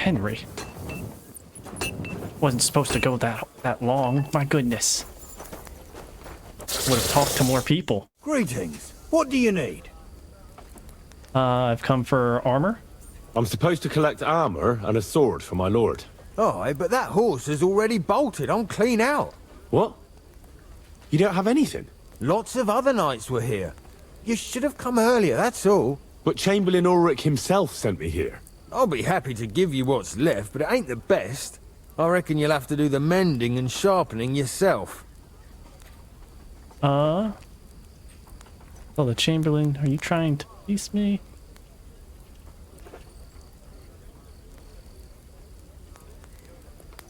Henry. Wasn't supposed to go that long. My goodness. Would have talked to more people. Greetings. What do you need? I've come for armor. I'm supposed to collect armor and a sword for my lord. Aye, but that horse is already bolted. I'm clean out. What? You don't have anything? Lots of other knights were here. You should have come earlier, that's all. But Chamberlain Ulrich himself sent me here. I'll be happy to give you what's left, but it ain't the best. I reckon you'll have to do the mending and sharpening yourself. Oh, the Chamberlain, are you trying to fleece me?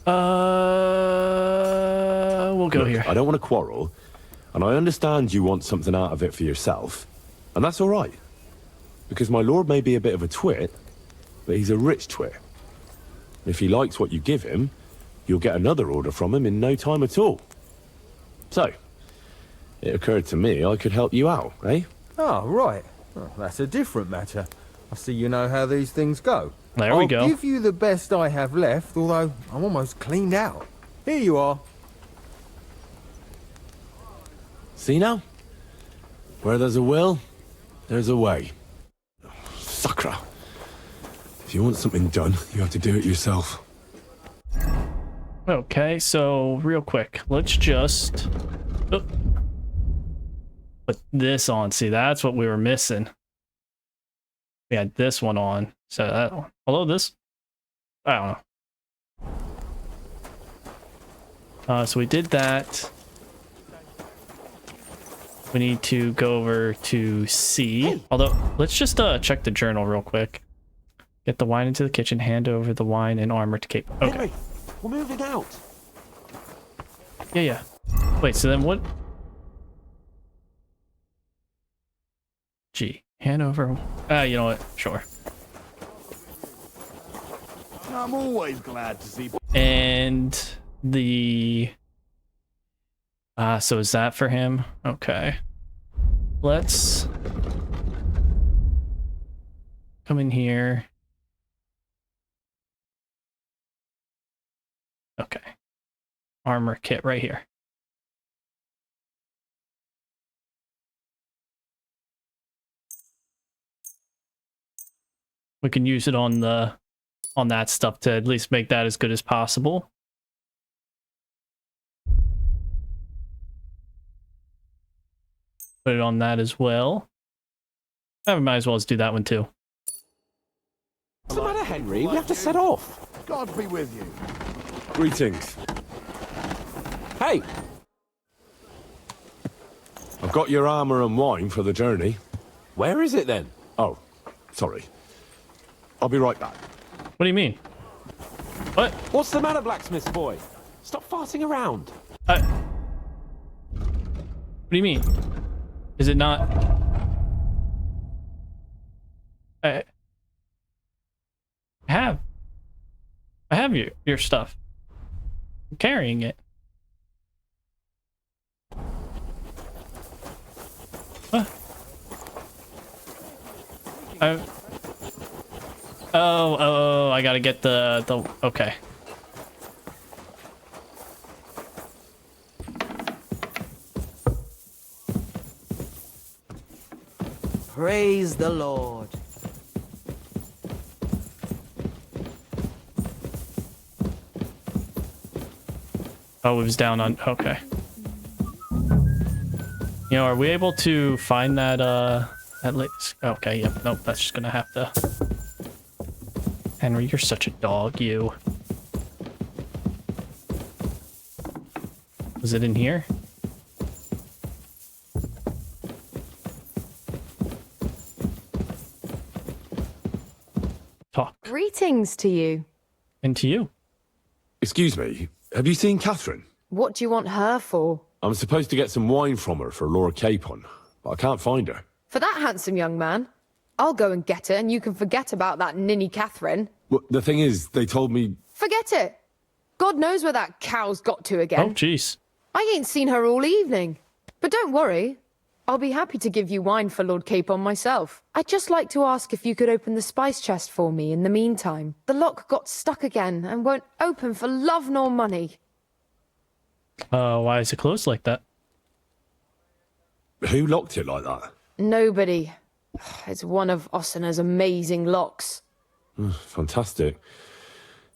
We'll go here. I don't want to quarrel, and I understand you want something out of it for yourself, and that's all right. Because my lord may be a bit of a twit, but he's a rich twit. If he likes what you give him, you'll get another order from him in no time at all. So, it occurred to me I could help you out, eh? Oh, right. Well, that's a different matter. I see you know how these things go. There we go. I'll give you the best I have left, although I'm almost cleaned out. Here you are. See now? Where there's a will, there's a way. Sucker. If you want something done, you have to do it yourself. Okay, so real quick, let's just put this on. See, that's what we were missing. We had this one on, so that one. Although this, I don't know. So we did that. We need to go over to C. Although, let's just check the journal real quick. Get the wine into the kitchen, hand over the wine and armor to Kate. Okay. Henry, we're moving out. Yeah. Wait, so then what? G. Hand over. You know what? Sure. I'm always glad to see. And the... so is that for him? Okay. Let's come in here. Okay. Armor kit right here. We can use it on that stuff to at least make that as good as possible. Put it on that as well. I might as well just do that one too. What's the matter, Henry? We have to set off. God be with you. Greetings. Hey! I've got your armor and wine for the journey. Where is it then? Oh, sorry. I'll be right back. What do you mean? What? What's the matter, blacksmith boy? Stop farting around. What do you mean? Is it not? I have your stuff. I'm carrying it. What? Oh, I gotta get the okay. Praise the Lord. Oh, it was down on... Okay. You know, are we able to find that, latest... Okay, yep. Nope, that's just gonna have to... Henry, you're such a dog, you. Was it in here? Talk. Greetings to you. And to you. Excuse me, have you seen Catherine? What do you want her for? I'm supposed to get some wine from her for Lord Capon, but I can't find her. For that handsome young man? I'll go and get her, and you can forget about that ninny Catherine. Well, the thing is, they told me... Forget it. God knows where that cow's got to Oh, again. jeez. I ain't seen her all evening. But don't worry. I'll be happy to give you wine for Lord Capon myself. I'd just like to ask if you could open the spice chest for me in the meantime. The lock got stuck again and won't open for love nor money. Why is it closed like that? Who locked it like that? Nobody. It's one of Osina's amazing locks. Fantastic.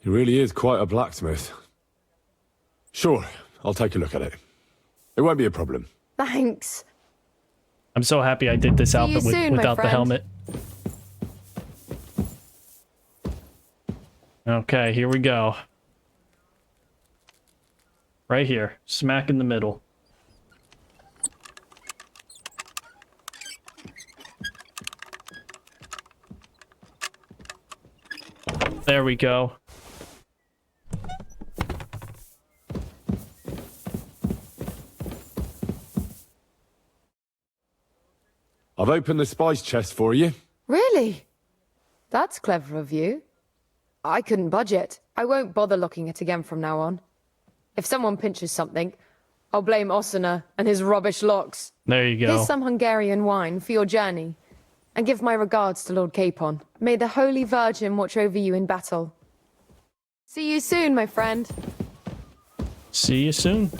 He really is quite a blacksmith. Sure, I'll take a look at it. It won't be a problem. Thanks. I'm so happy I did this outfit soon, my without the friend. helmet. Okay, here we go. Right here, smack in the middle. There we go. I've opened the spice chest for you. Really? That's clever of you. I couldn't budget. I won't bother looking it again from now on. If someone pinches something, I'll blame Osina and his rubbish locks. There you go. Here's some Hungarian wine for your journey. And give my regards to Lord Capon. May the Holy Virgin watch over you in battle. See you soon, my friend. See you soon.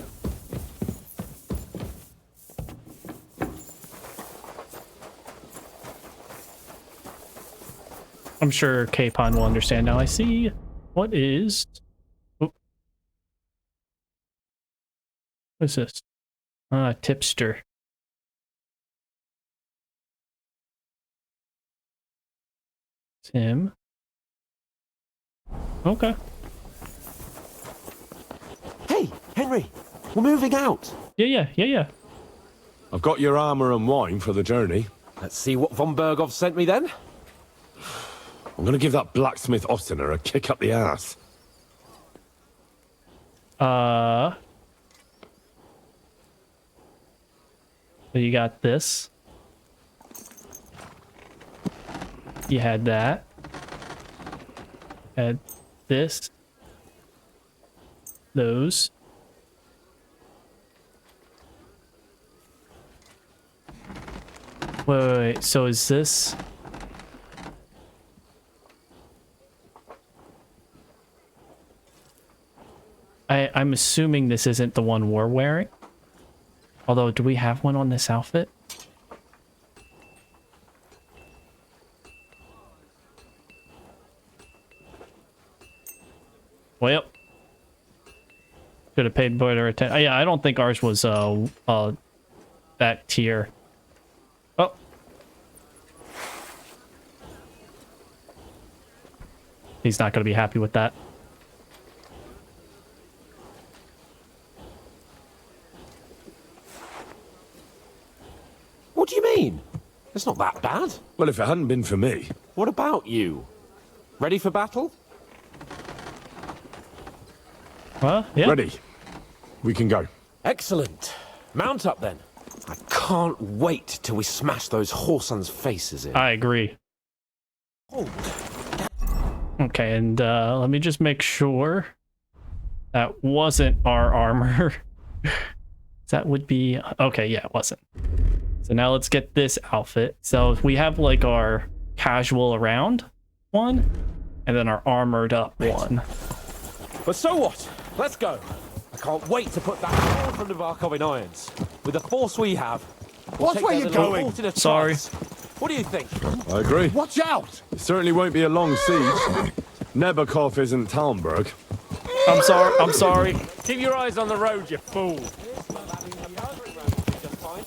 I'm sure Capon will understand now. I see. What is... Oh. What is this? Tipster. Tim. Okay. Hey, Henry, we're moving out. Yeah. I've got your armor and wine for the journey. Let's see what von Berghoff sent me then. I'm gonna give that blacksmith Ostina a kick up the ass. So you got this. You had that. Had this. Those. Wait. So is this... I'm assuming this isn't the one we're wearing. Although, do we have one on this outfit? Well, should have paid better attention. Yeah, I don't think ours was that tier. Oh. He's not going to be happy with that. What do you mean? It's not that bad. Well, if it hadn't been for me... What about you? Ready for battle? Yeah. Ready. We can go. Excellent. Mount up then. I can't wait till we smash those whoresons' faces in. I agree. Okay, and let me just make sure that wasn't our armor. That would be... Okay, yeah, it wasn't. So now let's get this outfit. So we have like our casual around one, and then our armored up one. But so what? Let's go. I can't wait to put that all from the Varkov in irons. With the force we have. Watch where you're going. Sorry. What do you think? I agree. Watch out! It certainly won't be a long siege. Nebakov isn't Talmberg. I'm sorry. Keep your eyes on the road, you fool.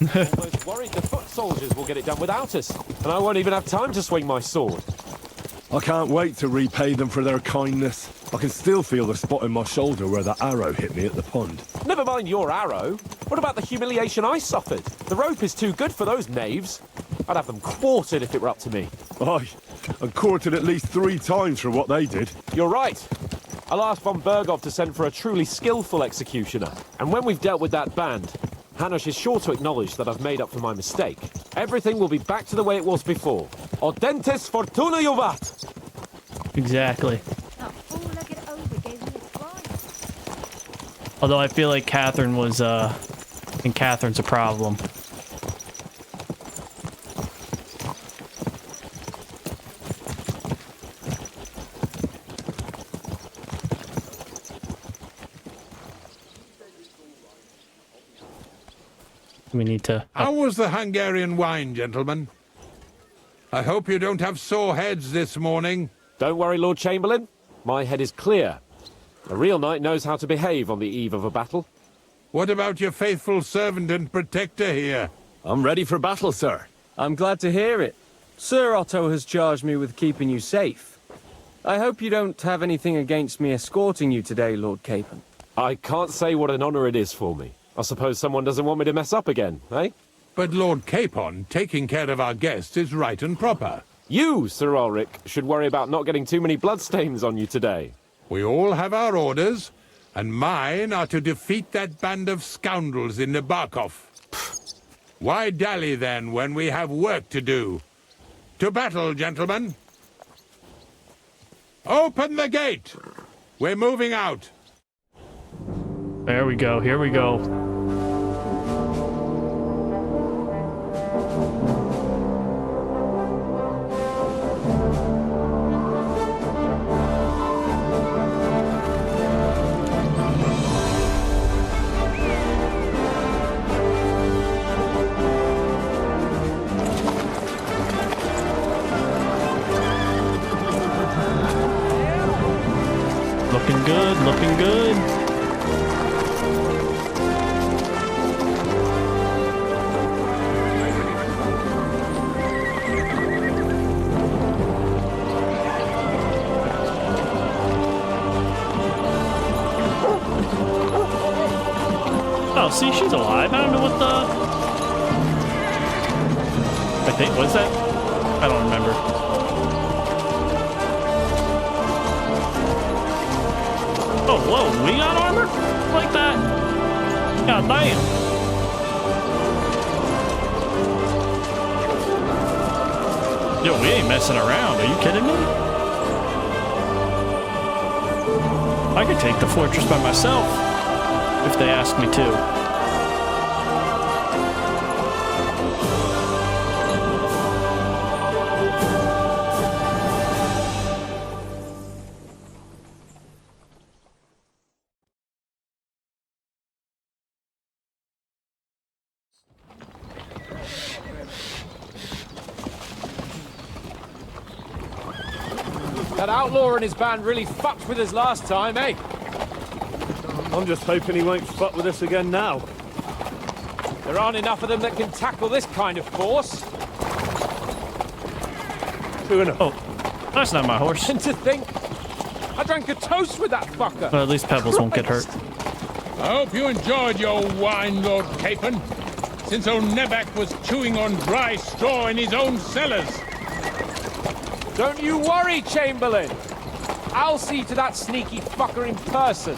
Almost worried the foot soldiers will get it done without us, and I won't even have time to swing my sword. I can't wait to repay them for their kindness. I can still feel the spot in my shoulder where the arrow hit me at the pond. Never mind your arrow. What about the humiliation I suffered? The rope is too good for those knaves. I'd have them quartered if it were up to me. Aye, and quartered at least 3 times for what they did. You're right. I'll ask von Berghoff to send for a truly skillful executioner. And when we've dealt with that band, Hanush is sure to acknowledge that I've made up for my mistake. Everything will be back to the way it was before. Audentes fortuna juvat! Exactly. Although I feel like Catherine was, and Catherine's a problem. We need to... How was the Hungarian wine, gentlemen? I hope you don't have sore heads this morning. Don't worry, Lord Chamberlain. My head is clear. A real knight knows how to behave on the eve of a battle. What about your faithful servant and protector here? I'm ready for battle, sir. I'm glad to hear it. Sir Otto has charged me with keeping you safe. I hope you don't have anything against me escorting you today, Lord Capon. I can't say what an honor it is for me. I suppose someone doesn't want me to mess up again, eh? But Lord Capon, taking care of our guests is right and proper. You, Sir Ulrich, should worry about not getting too many bloodstains on you today. We all have our orders, and mine are to defeat that band of scoundrels in the Barkov. Why dally then when we have work to do? To battle, gentlemen! Open the gate! We're moving out. There we go. Here we go. Looking good, looking good. Oh, see, she's alive. I don't know what the... I think, what's that? I don't remember. Oh, whoa, we got armor? Like that? God damn. Yo, we ain't messing around. Are you kidding me? I could take the fortress by myself if they asked me to. That outlaw and his band really fucked with us last time, eh? I'm just hoping he won't fuck with us again now. There aren't enough of them that can tackle this kind of force. True enough. Oh, that's not my horse. And to think, I drank a toast with that fucker. Well, at least Pebbles won't get hurt. I hope you enjoyed your wine, Lord Capon, since old Neback was chewing on dry straw in his own cellars. Don't you worry, Chamberlain. I'll see to that sneaky fucker in person.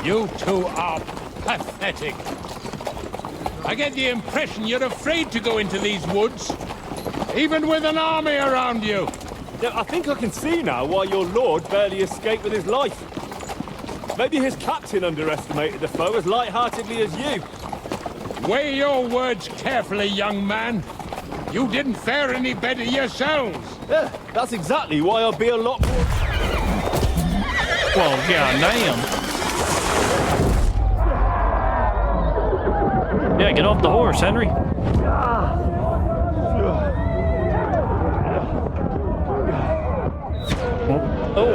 You two are pathetic. I get the impression you're afraid to go into these woods, even with an army around you. Yeah, I think I can see now why your lord barely escaped with his life. Maybe his captain underestimated the foe as light-heartedly as you. Weigh your words carefully, young man. You didn't fare any better yourselves. Yeah, that's exactly why I'll be a lot more... Whoa, god damn. Yeah, get off the horse, Henry. Oh.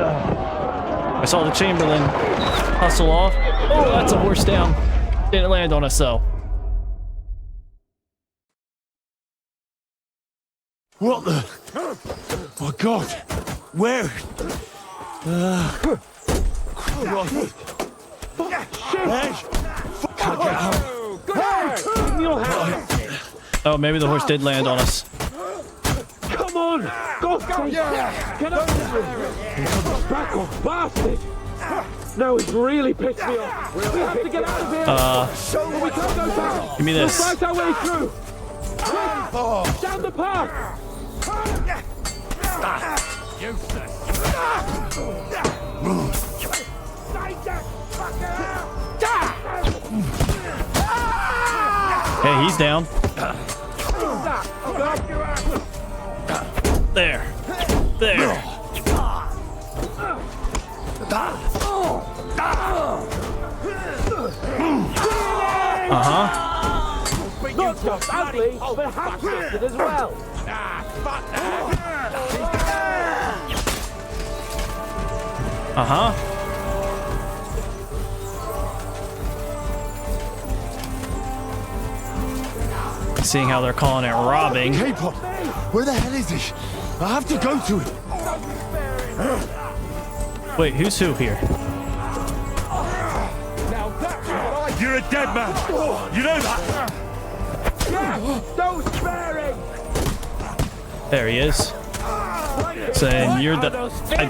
I saw the Chamberlain hustle off. Oh, that's a horse down. Didn't land on us, though. What the? My God! Where? Can't get out. Oh, maybe the horse did land on us. Come on! Go! Get up! Back off, bastard! No, he's really pissed me off. We have to get out of here! We can't go back! Give me this. We'll fight our way through! Quick! Down the path! Okay, he's down. There. There. Not just ugly, but half-witted as well. Seeing how they're calling it robbing. K-Pod, where the hell is he? I have to go to him. Wait, who's who here? You're a dead man. You know that? No sparing! There he is. Saying you're the...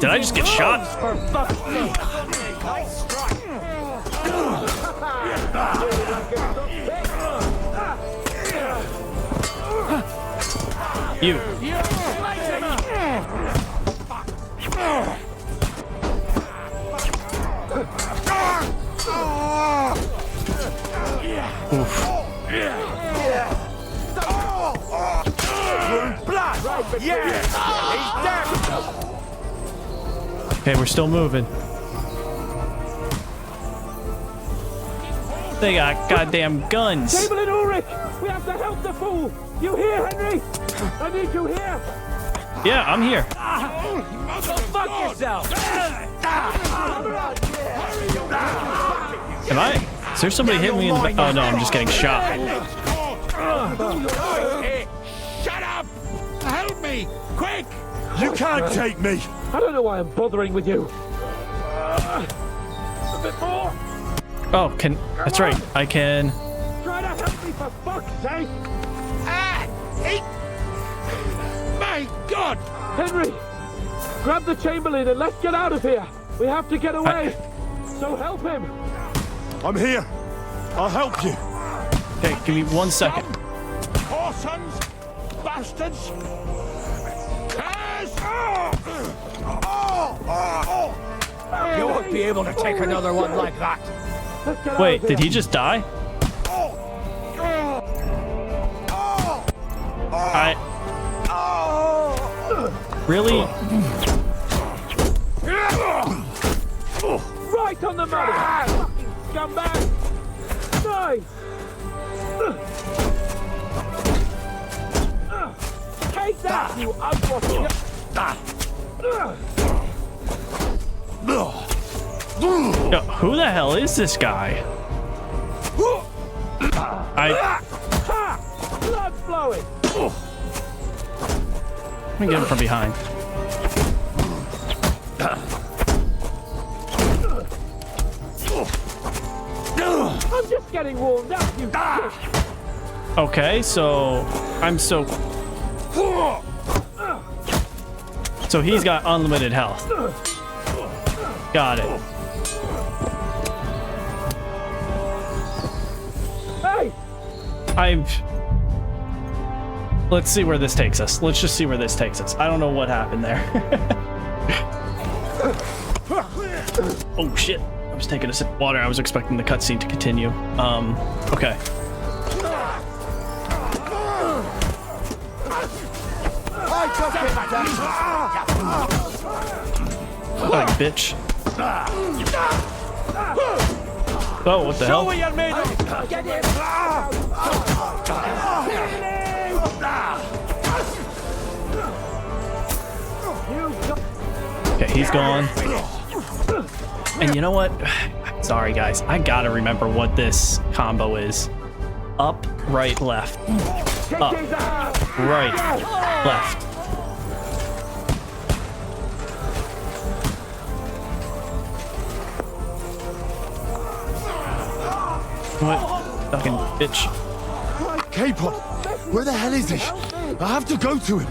Did I just get shot? You. Oof. Okay, we're still moving. They got goddamn guns. Chamberlain Ulrich! We have to help the fool! You here, Henry? I need you here! Yeah, I'm here. Go fuck yourself! Am I? Is there somebody hitting me in the back? Oh no, I'm just getting shot. Shut up! Help me! Quick! You can't take me. I don't know why I'm bothering with you. A bit more! Oh, that's right. I can... Try to help me for fuck's sake! My God! Henry! Grab the Chamberlain and let's get out of here! We have to get away! So help him! I'm here. I'll help you. Okay, give me 1 second. Whoresons! Bastards! Curse! You won't be able to take another one like that. Let's get Wait, out of did here. he just die? Really? Right on the money! Fucking scumbag! Nice! Take that, you unwashed... Yo, who the hell is this guy? Ha! Blood flowing! Let me get him from behind. I'm just getting warmed up, you shit! Okay, so So he's got unlimited health. Got it. Hey! Let's see where this takes us. Let's just see where this takes us. I don't know what happened there. Oh shit. I was taking a sip of water. I was expecting the cutscene to continue. Okay. Oh, bitch. Oh, what the hell? Okay, he's gone. And you know what? Sorry, guys. I gotta remember what this combo is. Up, right, left. Up, right, left. What? Fucking bitch. K-Pod, where the hell is he? I have to go to him.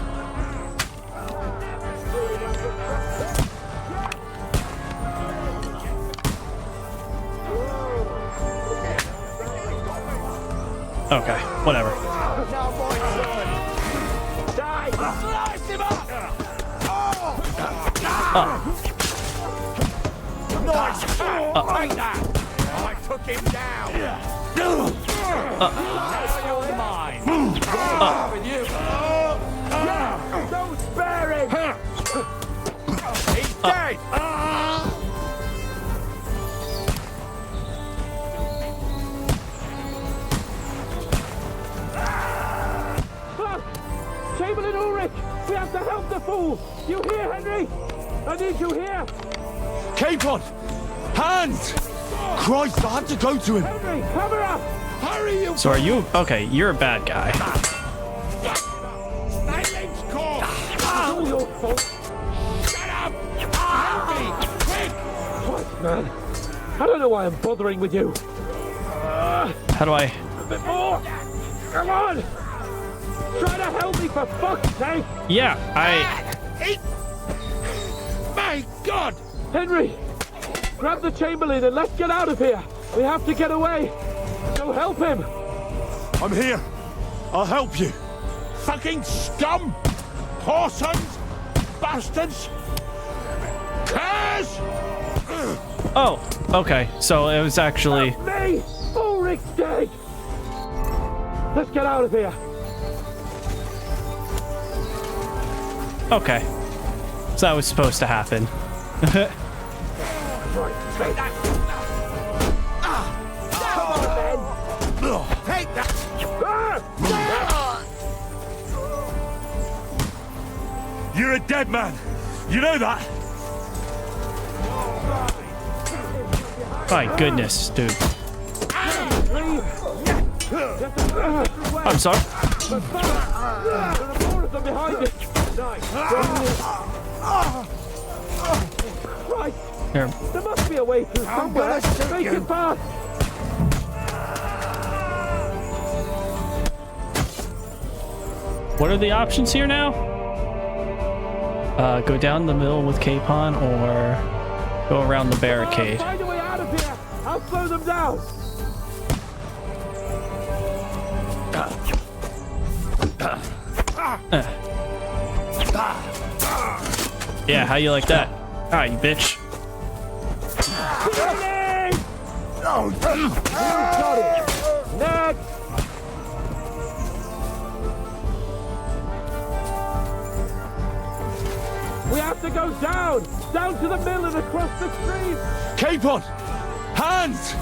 Okay, whatever. I took him down! No sparing! He's dead! We have to help the fool! You hear, Henry? I need you here! Capon! Hands! Christ, I had to go to him! Henry, cover up! Hurry, you... So are you... Okay, you're a bad guy. Silence, call! It's all your fault. Shut up! Help me! Quick! What, man? I don't know why I'm bothering with you. How do I... A bit more! Come on! Try to help me, for fuck's sake! Yeah, My God! Henry! Grab the Chamberlain and let's get out of here! We have to get away! So help him! I'm here. I'll help you. Fucking scum! Whoresons! Bastards! Curse! Oh, okay. So it was actually... Me! Ulrich's dead! Let's get out of here! Okay. So that was supposed to happen. Right, take that! Come on, then! Take that! You're a dead man. You know that? My goodness, dude. I'm sorry. There are more of them behind it! Nice! Right! Here. There must be a way through somewhere! Make it fast! What are the options here now? Go down the middle with Capon or go around the barricade. Find a way out of here! I'll slow them down! Yeah, how you like that? Alright, you bitch. Got it! Next! We have to go down! Down to the mill and across the stream! Capon! Hands!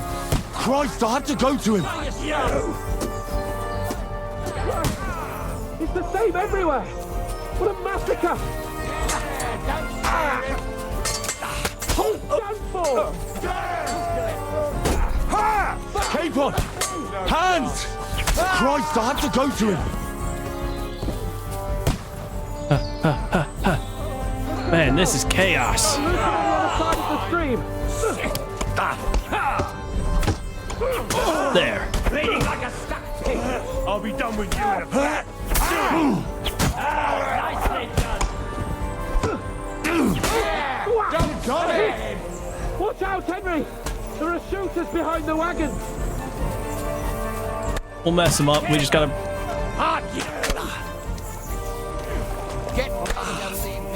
Christ, I had to go to him. It's the same everywhere! What a massacre! Hold down for! Capon! Hands! Christ, I had to go to him. Man, this is chaos. Look on the other side of the stream! There. Bleeding like a stuck pig! I'll be done with you in a bit. Nicely done! Got it! Watch out, Henry! There are shooters behind the wagon! We'll mess him up. We just gotta...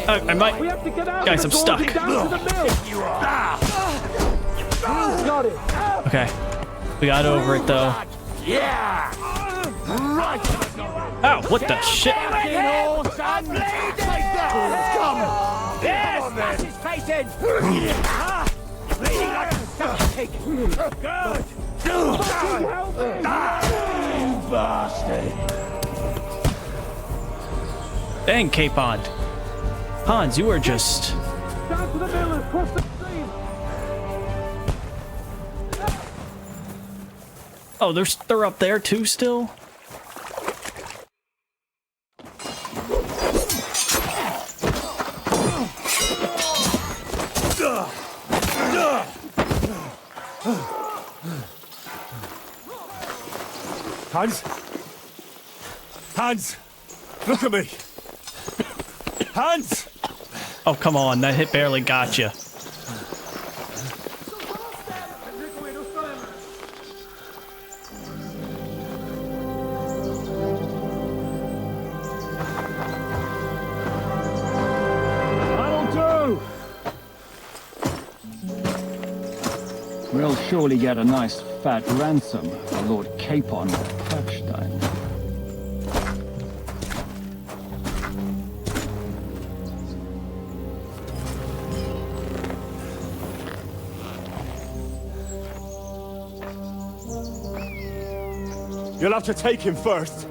I might... We have to get out Guys, of I'm the stuck. gorge and down to the mill! Got it! Okay. We got over it, though. Yeah! Right! Ow, what the shit? Yes, that's his face in! Bleeding like a stuck pig! Good! Bastard! Dang, Capon. Hans, you are just... Down to the mill and across the stream! Oh, they're up there too still? Hans? Hans! Look at me! Hans! Oh, come on. That hit barely got you. We'll surely get a nice fat ransom for Lord Capon of Kirkstein. You'll have to take him first.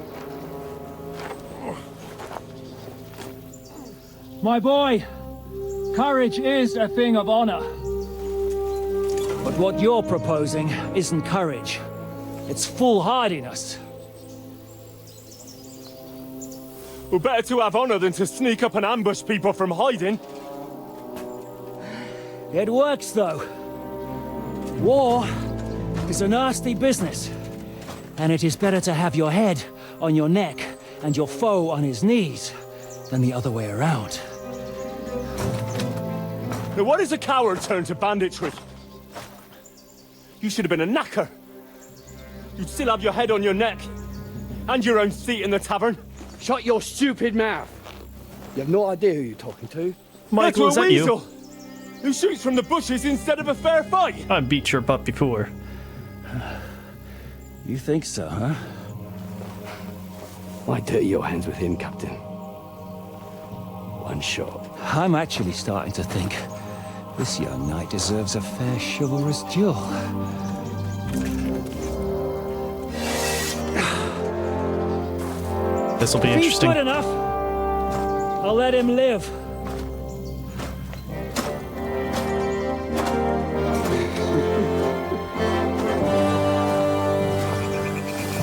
My boy, courage is a thing of honor. But what you're proposing isn't courage. It's foolhardiness. Well, better to have honor than to sneak up and ambush people from hiding. It works, though. War is a nasty business. And it is better to have your head on your neck and your foe on his knees than the other way around. Now what is a coward turn to banditry? You should have been a knacker. You'd still have your head on your neck. And your own seat in the tavern. Shut your stupid mouth. You have no idea who you're talking to. Michael, is that you? Who shoots from the bushes instead of a fair fight? I beat your butt before. You think so, huh? Why dirty your hands with him, Captain? One shot. I'm actually starting to think this young knight deserves a fair chivalrous duel. This'll be If he's interesting. good enough, I'll let him live.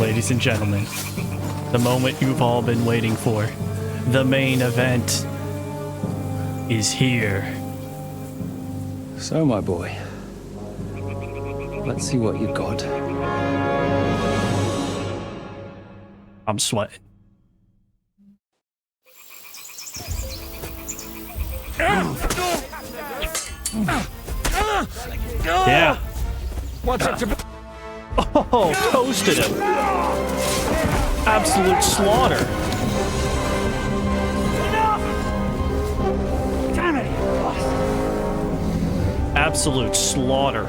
Ladies and gentlemen, the moment you've all been waiting for, the main event is here. So, my boy, let's see what you got. I'm sweating. Yeah. What's it to be? Oh, toasted him. Absolute slaughter. Damn it! Absolute slaughter.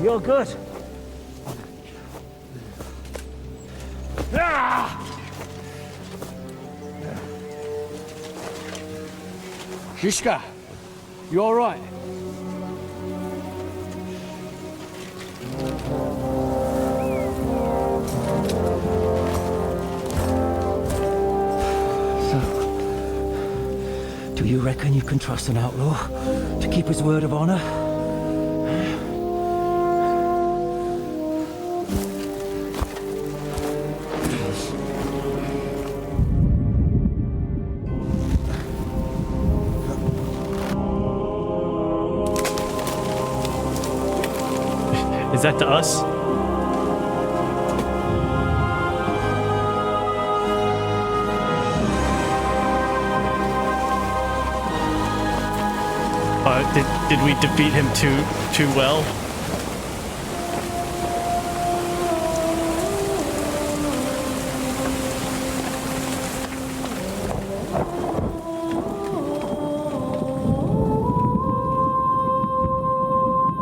You're good. Shishka, you all right? Do you reckon you can trust an outlaw to keep his word of honor? Is that to us? Did we defeat him too well?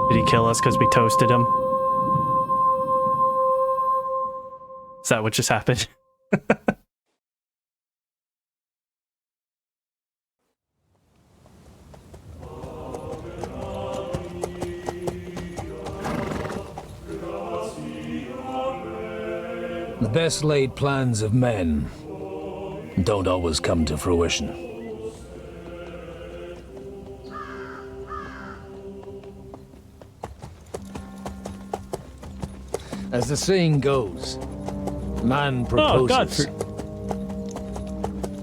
Did he kill us because we toasted him? Is that what just happened? The best laid plans of men don't always come to fruition. As the saying goes, man proposes,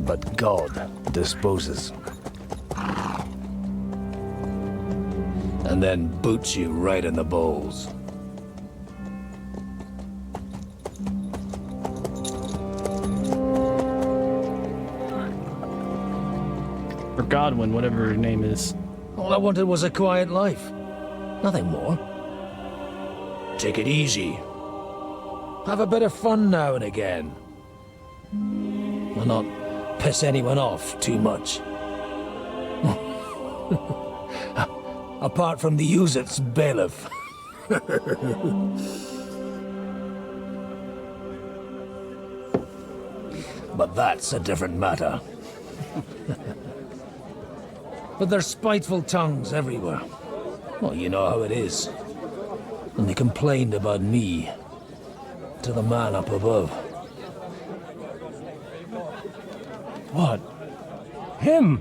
but God disposes. And then boots you right in the balls. Or Godwin, whatever her name is. All I wanted was a quiet life. Nothing more. Take it easy. Have a bit of fun now and again. And not piss anyone off too much. Apart from the Uzit's bailiff. But that's a different matter. But there's spiteful tongues everywhere. Well, you know how it is. And they complained about me to the man up above. What? Him?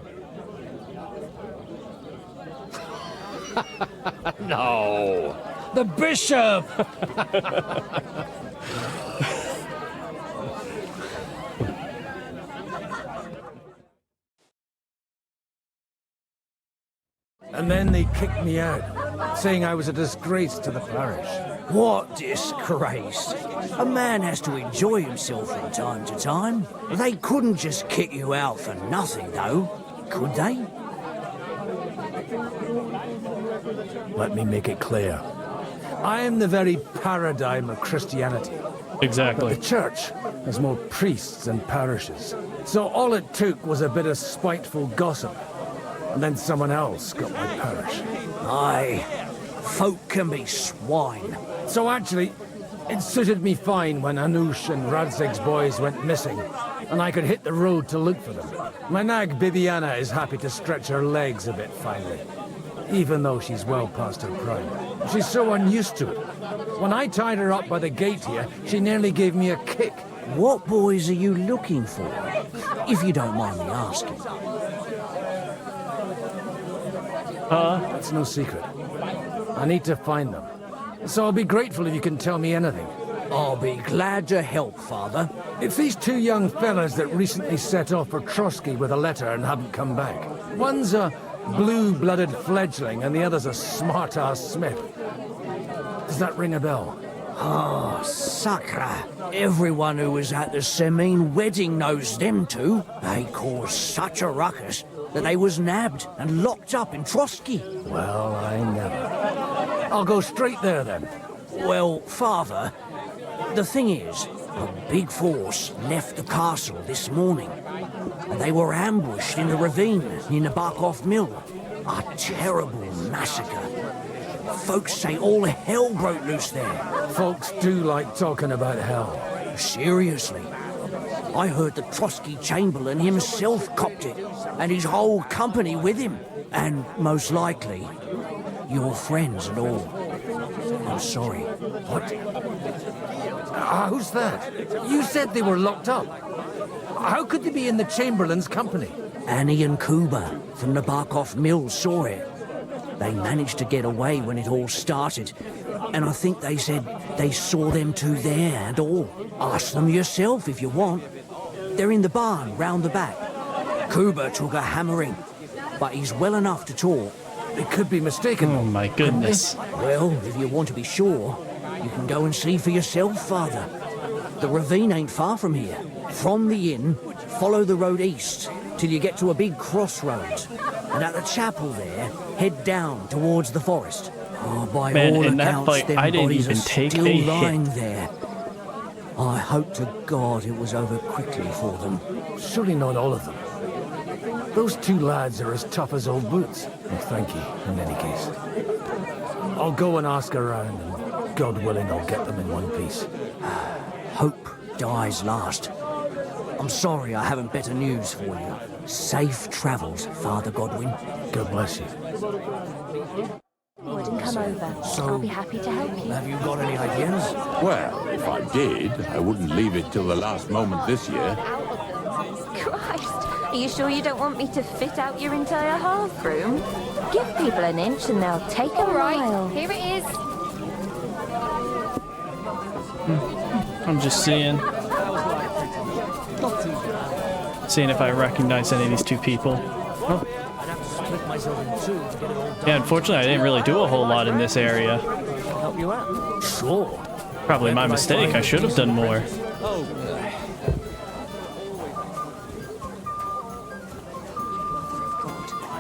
No, the bishop! And then they kicked me out, saying I was a disgrace to the parish. What disgrace? A man has to enjoy himself from time to time. They couldn't just kick you out for nothing, though, could they? Let me make it clear. I am the very paradigm of Christianity. Exactly. The church has more priests and parishes. So all it took was a bit of spiteful gossip. And then someone else got my parish. Aye, folk can be swine. So actually, it suited me fine when Anush and Radzig's boys went missing, and I could hit the road to look for them. My nag Bibiana is happy to stretch her legs a bit finally, even though she's well past her prime. She's so unused to it. When I tied her up by the gate here, she nearly gave me a kick. What boys are you looking for, if you don't mind me asking? That's no secret. I need to find them. So I'll be grateful if you can tell me anything. I'll be glad to help, Father. It's these two young fellas that recently set off for Trotsky with a letter and haven't come back. One's a blue-blooded fledgling and the other's a smart-ass smith. Does that ring a bell? Oh, Sakra. Everyone who was at the Semine wedding knows them two. They caused such a ruckus that they was nabbed and locked up in Trotsky. Well, I never. I'll go straight there, then. Well, Father, the thing is, a big force left the castle this morning, and they were ambushed in the ravine near the Barkov Mill. A terrible massacre. Folks say all hell broke loose there. Folks do like talking about hell. Seriously. I heard the Trotsky Chamberlain himself copped it, and his whole company with him. And most likely, your friends and all. I'm sorry. What? Who's that? You said they were locked up. How could they be in the Chamberlain's company? Annie and Kuba from the Barkov Mill saw it. They managed to get away when it all started, and I think they said they saw them two there and all. Ask them yourself if you want. They're in the barn round the back. Kuba took a hammering, but he's well enough to talk. They could be mistaken. Oh my goodness. Well, if you want to be sure, you can go and see for yourself, Father. The ravine ain't far from here. From the inn, follow the road east till you get to a big crossroads. And at the chapel there, head down towards the forest. Oh, by Man, all in that accounts, fight, them I didn't bodies even are take still a hit. lying there. I hope to God it was over quickly for them. Surely not all of them. Those two lads are as tough as old boots. Well, thank you, in any case. I'll go and ask around, and God willing, I'll get them in one piece. Hope dies last. I'm sorry I haven't better news for you. Safe travels, Father Godwin. God bless you. Would and come over. I'll be happy to help you. Have you got any ideas? Well, if I did, I wouldn't leave it till the last moment this year. Christ, are you sure you don't want me to fit out your entire half room? Give people an inch and they'll take a mile. Here it is. I'm just seeing if I recognize any of these two people. Oh. Yeah, unfortunately, I didn't really do a whole lot in this area. Help you out? Sure. Probably my mistake. I should have done more.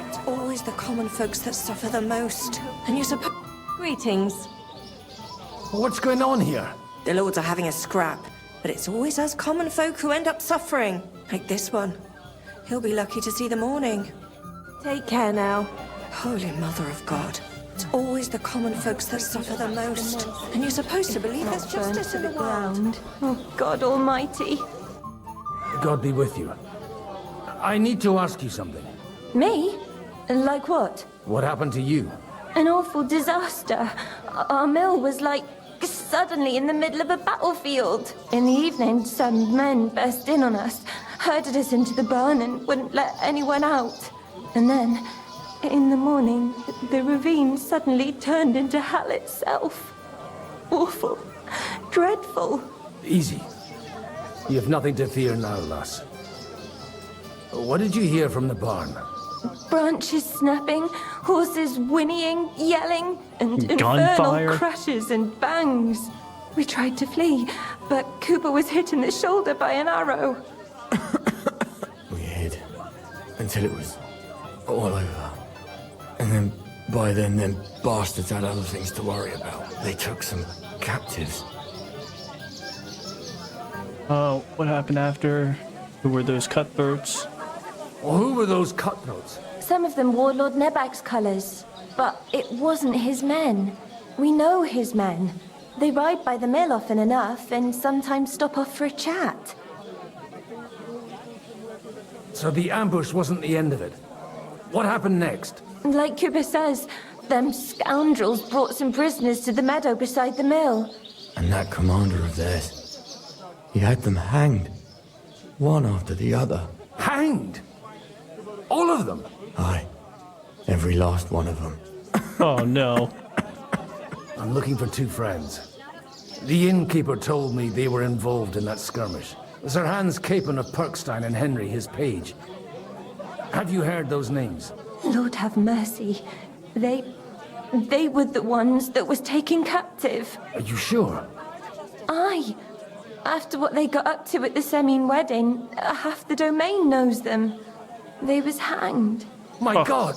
It's always the common folks that suffer the most. And you're supposed... Greetings. What's going on here? The lords are having a scrap, but it's always us common folk who end up suffering. Like this one. He'll be lucky to see the morning. Take care now. Holy Mother of God. It's always the common folks that suffer the most. And you're supposed to believe there's justice in the world. Oh, God Almighty. God be with you. I need to ask you something. Me? Like what? What happened to you? An awful disaster. Our mill was like suddenly in the middle of a battlefield. In the evening, some men burst in on us, herded us into the barn and wouldn't let anyone out. And then In the morning, the ravine suddenly turned into hell itself. Awful. Dreadful. Easy. You have nothing to fear now, lass. What did you hear from the barn? Branches snapping, horses whinnying, yelling, and Gunfire. infernal crashes and bangs. We tried to flee, but Cooper was hit in the shoulder by an arrow. We hid until it was all over. And then, by then, them bastards had other things to worry about. They took some captives. Oh, what happened after? Who were those cutthroats? Well, who were those cutthroats? Some of them wore Lord Nebag's colours, but it wasn't his men. We know his men. They ride by the mill often enough, and sometimes stop off for a chat. So the ambush wasn't the end of it. What happened next? Like Cooper says, them scoundrels brought some prisoners to the meadow beside the mill. And that commander of theirs, he had them hanged. One after the other. Hanged? All of them? Aye. Every last one of them. Oh, no. I'm looking for two friends. The innkeeper told me they were involved in that skirmish. Sir Hans Capon of Perkstein and Henry, his page. Have you heard those names? Lord have mercy. They were the ones that was taken captive. Are you sure? Aye. After what they got up to at the Semine wedding, half the domain knows them. They was hanged. My God!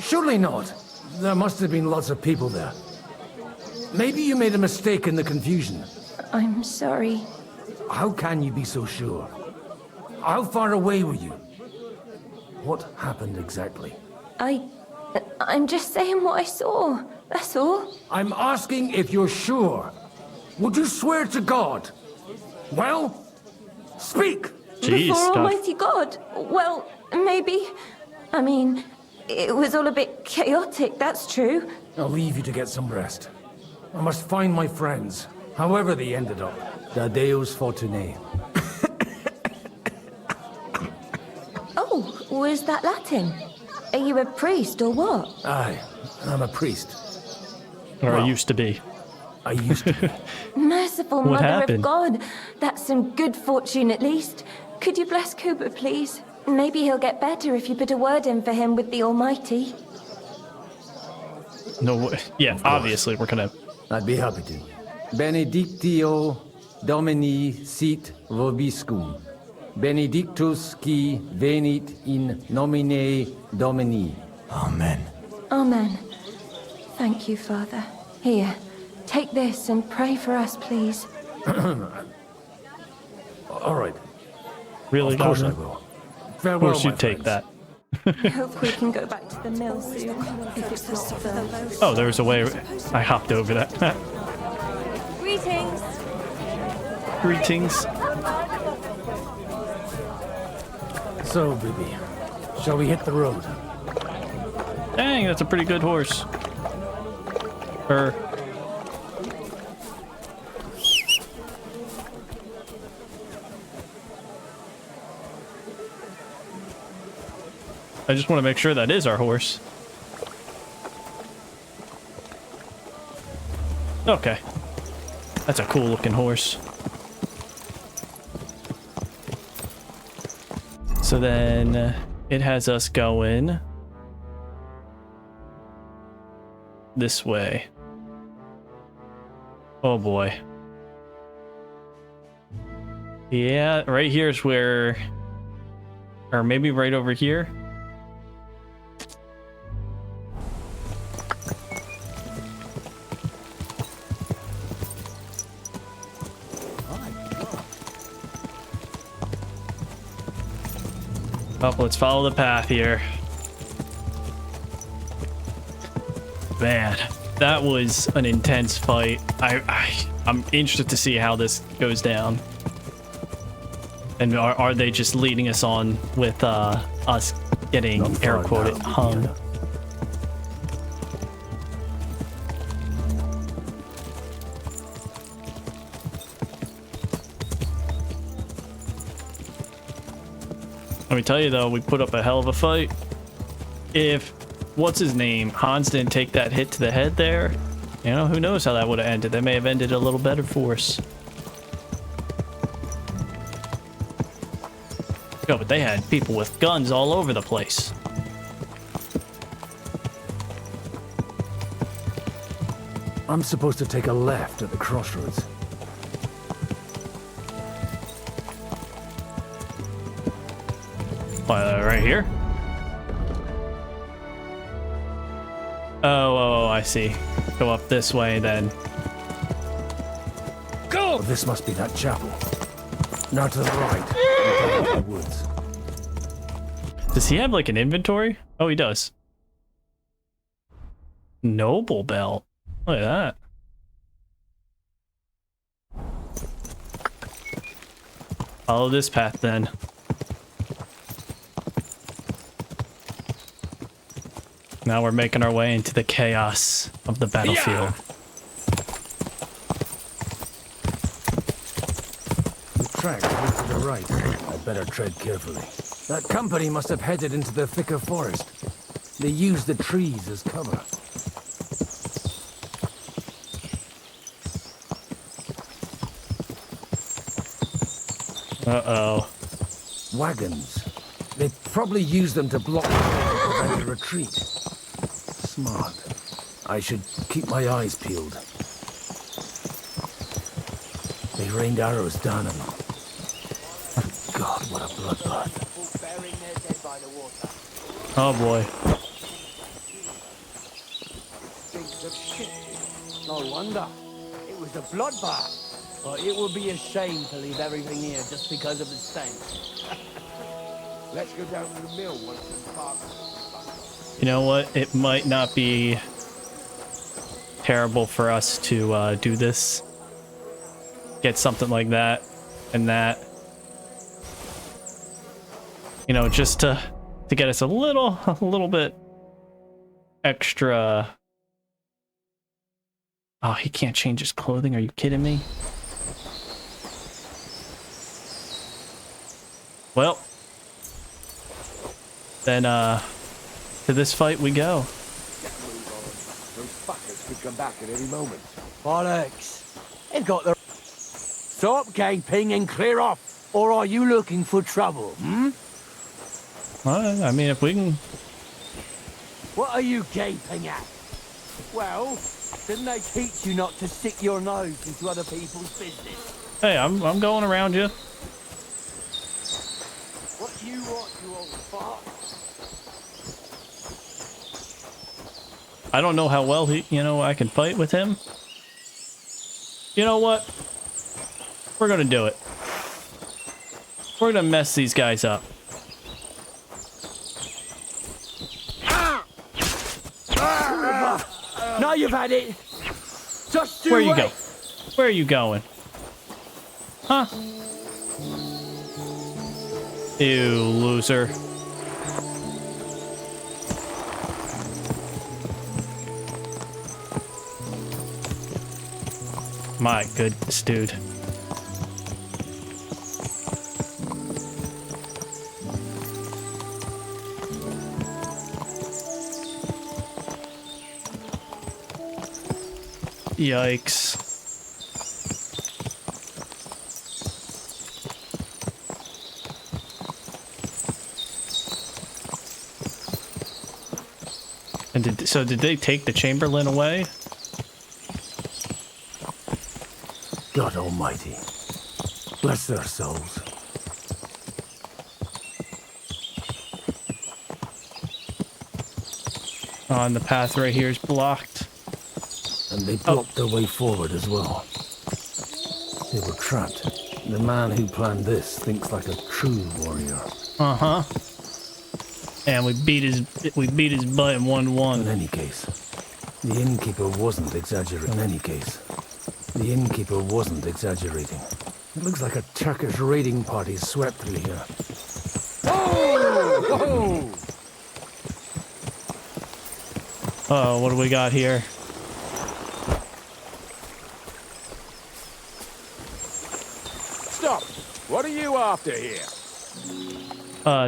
Surely not. There must have been lots of people there. Maybe you made a mistake in the confusion. I'm sorry. How can you be so sure? How far away were you? What happened exactly? I'm just saying what I saw. That's all. I'm asking if you're sure. Would you swear to God? Well, speak! Jeez, Before Almighty God? Well, maybe. I mean, it was all a bit chaotic, that's true. I'll leave you to get some rest. I must find my friends, however they ended up. Da Deus Fortunae. Oh, was that Latin? Are you a priest or what? Aye, I'm a priest. Or I used to be. I used to be. Merciful What Mother happened? of God. That's some good fortune at least. Could you bless Cooper, please? Maybe he'll get better if you put a word in for him with the Almighty. No, yeah, obviously we're gonna. I'd be happy to. Benedictio Domini sit vobiscum. Benedictus qui venit in nomine Domini. Amen. Amen. Thank you, Father. Here, take this and pray for us, please. All right. Really, Of course I Governor? will. Of Farewell, course my you'd take friends. that. I hope we can go back to the mill soon, if it's not first. Oh, there was a way. I hopped over that. Greetings! Greetings. So, Bibi, shall we hit the road? Dang, that's a pretty good horse. I just want to make sure that is our horse. Okay. That's a cool looking horse. So then it has us going this way. Oh boy. Yeah, right here is where, or maybe right over here. Oh, let's follow the path here. Man, that was an intense fight. I'm interested to see how this goes down. And are they just leading us on with us getting air quoted hung? Let me tell you though, we put up a hell of a fight. If what's his name, Hans didn't take that hit to the head there, you know, who knows how that would have ended. That may have ended a little better for us. Yo, but they had people with guns all over the place. I'm supposed to take a left at the crossroads. Right here? Oh, I see. Go up this way then. Go! Oh, this must be that chapel. Now to the right. Into the woods. Does he have like an inventory? Oh, he does. Noble belt. Look at that. Follow this path then. Now we're making our way into the chaos of the battlefield. The track leads to the right. I'd better tread carefully. That company must have headed into the thicker forest. They used the trees as cover. Uh-oh. Wagons. They probably used them to block the road and prevent a retreat. Smart. I should keep my eyes peeled. They rained arrows down on them. God, what a bloodbath. Oh boy. No wonder. It was a bloodbath. But it would be a shame to leave everything here just because of the stench. Let's go down to the mill once the park. You know what? It might not be terrible for us to do this. Get something like that and that. You know, just to get us a little bit extra. Oh, he can't change his clothing. Are you kidding me? Well, then to this fight we go. Those fuckers could come back at any moment. Bollocks! They've got the... Stop gaping and clear off, or are you looking for trouble, hmm? Well, I mean, if we can... What are you gaping at? Well, didn't they teach you not to stick your nose into other people's business? Hey, I'm going around you. What do you want, you old fart? I don't know how well I can fight with him. You know what? We're gonna do it. We're gonna mess these guys up. Now you've had it. Just do Where you go? Where are you going? Huh? You loser. My goodness, dude. Yikes. And did they take the Chamberlain away? God almighty. Bless their souls. Oh, and the path right here is blocked. And they blocked their way forward as well. They were trapped. The man who planned this thinks like a true warrior. Uh-huh. And we beat his butt in 1-1. In any case, the innkeeper wasn't exaggerating. It looks like a Turkish raiding party swept through here. Oh! Oh, what do we got here? Stop! What are you after here?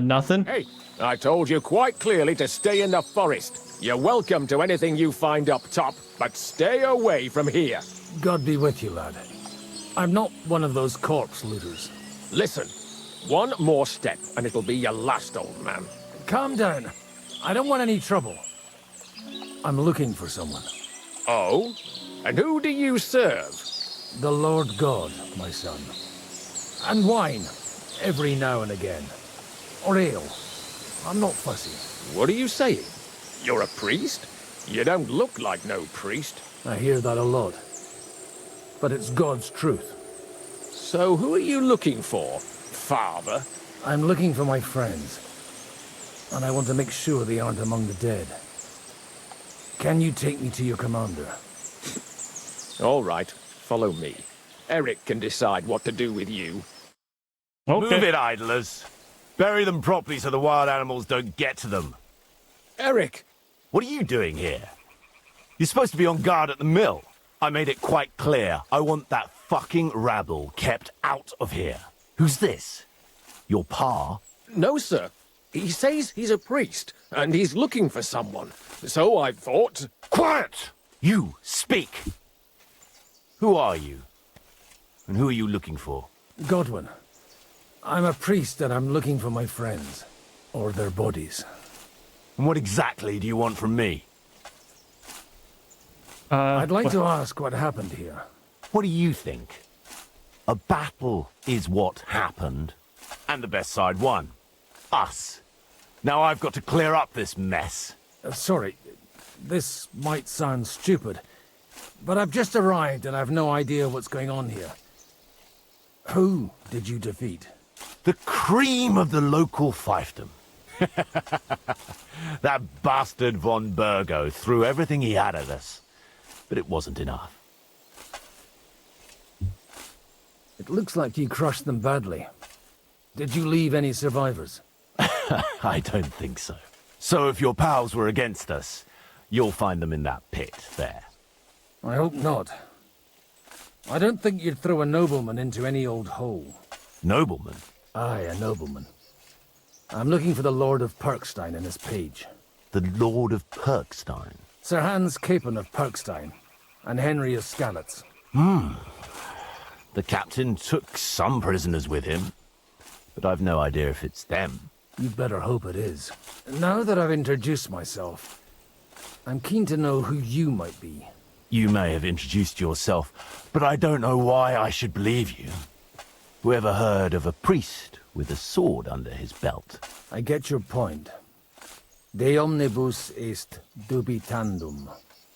Nothing. Hey, I told you quite clearly to stay in the forest. You're welcome to anything you find up top, but stay away from here. God be with you, lad. I'm not one of those corpse looters. Listen, one more step and it'll be your last, old man. Calm down. I don't want any trouble. I'm looking for someone. Oh? And who do you serve? The Lord God, my son. And wine, every now and again. Or ale. I'm not fussy. What are you saying? You're a priest? You don't look like no priest. I hear that a lot. But it's God's truth. So who are you looking for, Father? I'm looking for my friends. And I want to make sure they aren't among the dead. Can you take me to your commander? All right, follow me. Eric can decide what to do with you. Okay. Move it, idlers. Bury them properly so the wild animals don't get to them. Eric! What are you doing here? You're supposed to be on guard at the mill. I made it quite clear. I want that fucking rabble kept out of here. Who's this? Your pa? No, sir. He says he's a priest, and he's looking for someone. So I thought... Quiet! You, speak! Who are you? And who are you looking for? Godwin. I'm a priest and I'm looking for my friends. Or their bodies. And what exactly do you want from me? I'd like to ask what happened here. What do you think? A battle is what happened. And the best side won. Us. Now I've got to clear up this mess. Sorry, this might sound stupid, but I've just arrived and I've no idea what's going on here. Who did you defeat? The cream of the local fiefdom. That bastard von Burgo threw everything he had at us, but it wasn't enough. It looks like you crushed them badly. Did you leave any survivors? I don't think so. So if your pals were against us, you'll find them in that pit there. I hope not. I don't think you'd throw a nobleman into any old hole. Nobleman? Aye, a nobleman. I'm looking for the Lord of Perkstein and his page. The Lord of Perkstein? Sir Hans Capon of Perkstein, and Henry of Skalitz. The captain took some prisoners with him, but I've no idea if it's them. You'd better hope it is. Now that I've introduced myself, I'm keen to know who you might be. You may have introduced yourself, but I don't know why I should believe you. Who ever heard of a priest with a sword under his belt? I get your point. De omnibus est dubitandum.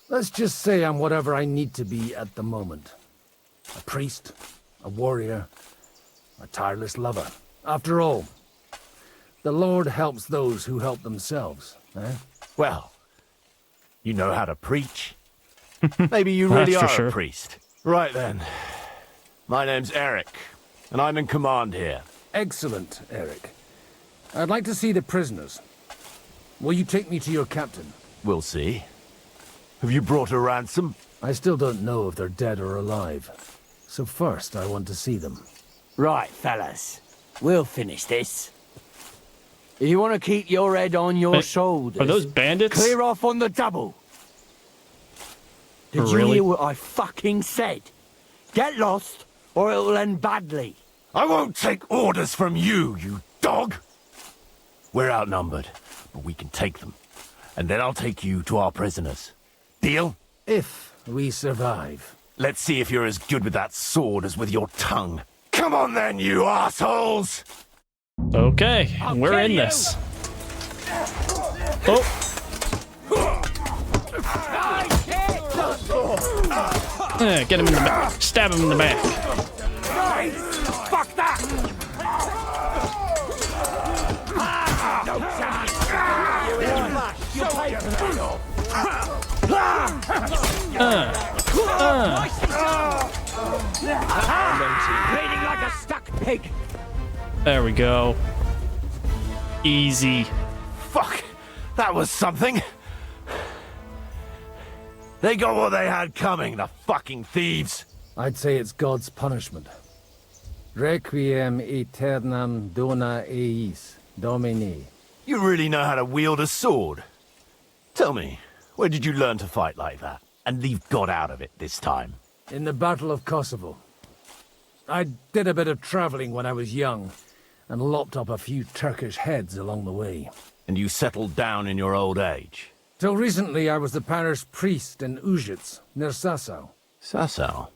Let's just say I'm whatever I need to be at the moment. A priest, a warrior, a tireless lover. After all, the Lord helps those who help themselves, eh? Well, you know how to preach. Maybe you really are a priest. Right then. My name's Eric, and I'm in command here. Excellent, Eric. I'd like to see the prisoners. Will you take me to your captain? We'll see. Have you brought a ransom? I still don't know if they're dead or alive. So first, I want to see them. Right, fellas. We'll finish this. If you want to keep your head on your shoulders... Are those bandits? Clear off on the double. Did you hear what I fucking said? Get lost, or it'll end badly. I won't take orders from you, you dog! We're outnumbered, but we can take them. And then I'll take you to our prisoners. Deal? If we survive. Let's see if you're as good with that sword as with your tongue. Come on then, you assholes! Okay, we're in this. Oh. Get him in the back. Stab him in the back. Fuck that! No bleeding like a stuck pig. There we go. Easy. Fuck! That was something! They got what they had coming, the fucking thieves! I'd say it's God's punishment. Requiem aeternam dona eis, Domini. You really know how to wield a sword. Tell me, where did you learn to fight like that? And leave God out of it this time? In the Battle of Kosovo. I did a bit of traveling when I was young, and lopped up a few Turkish heads along the way. And you settled down in your old age? Till recently I was the parish priest in Užice, near Sasau. Sasau?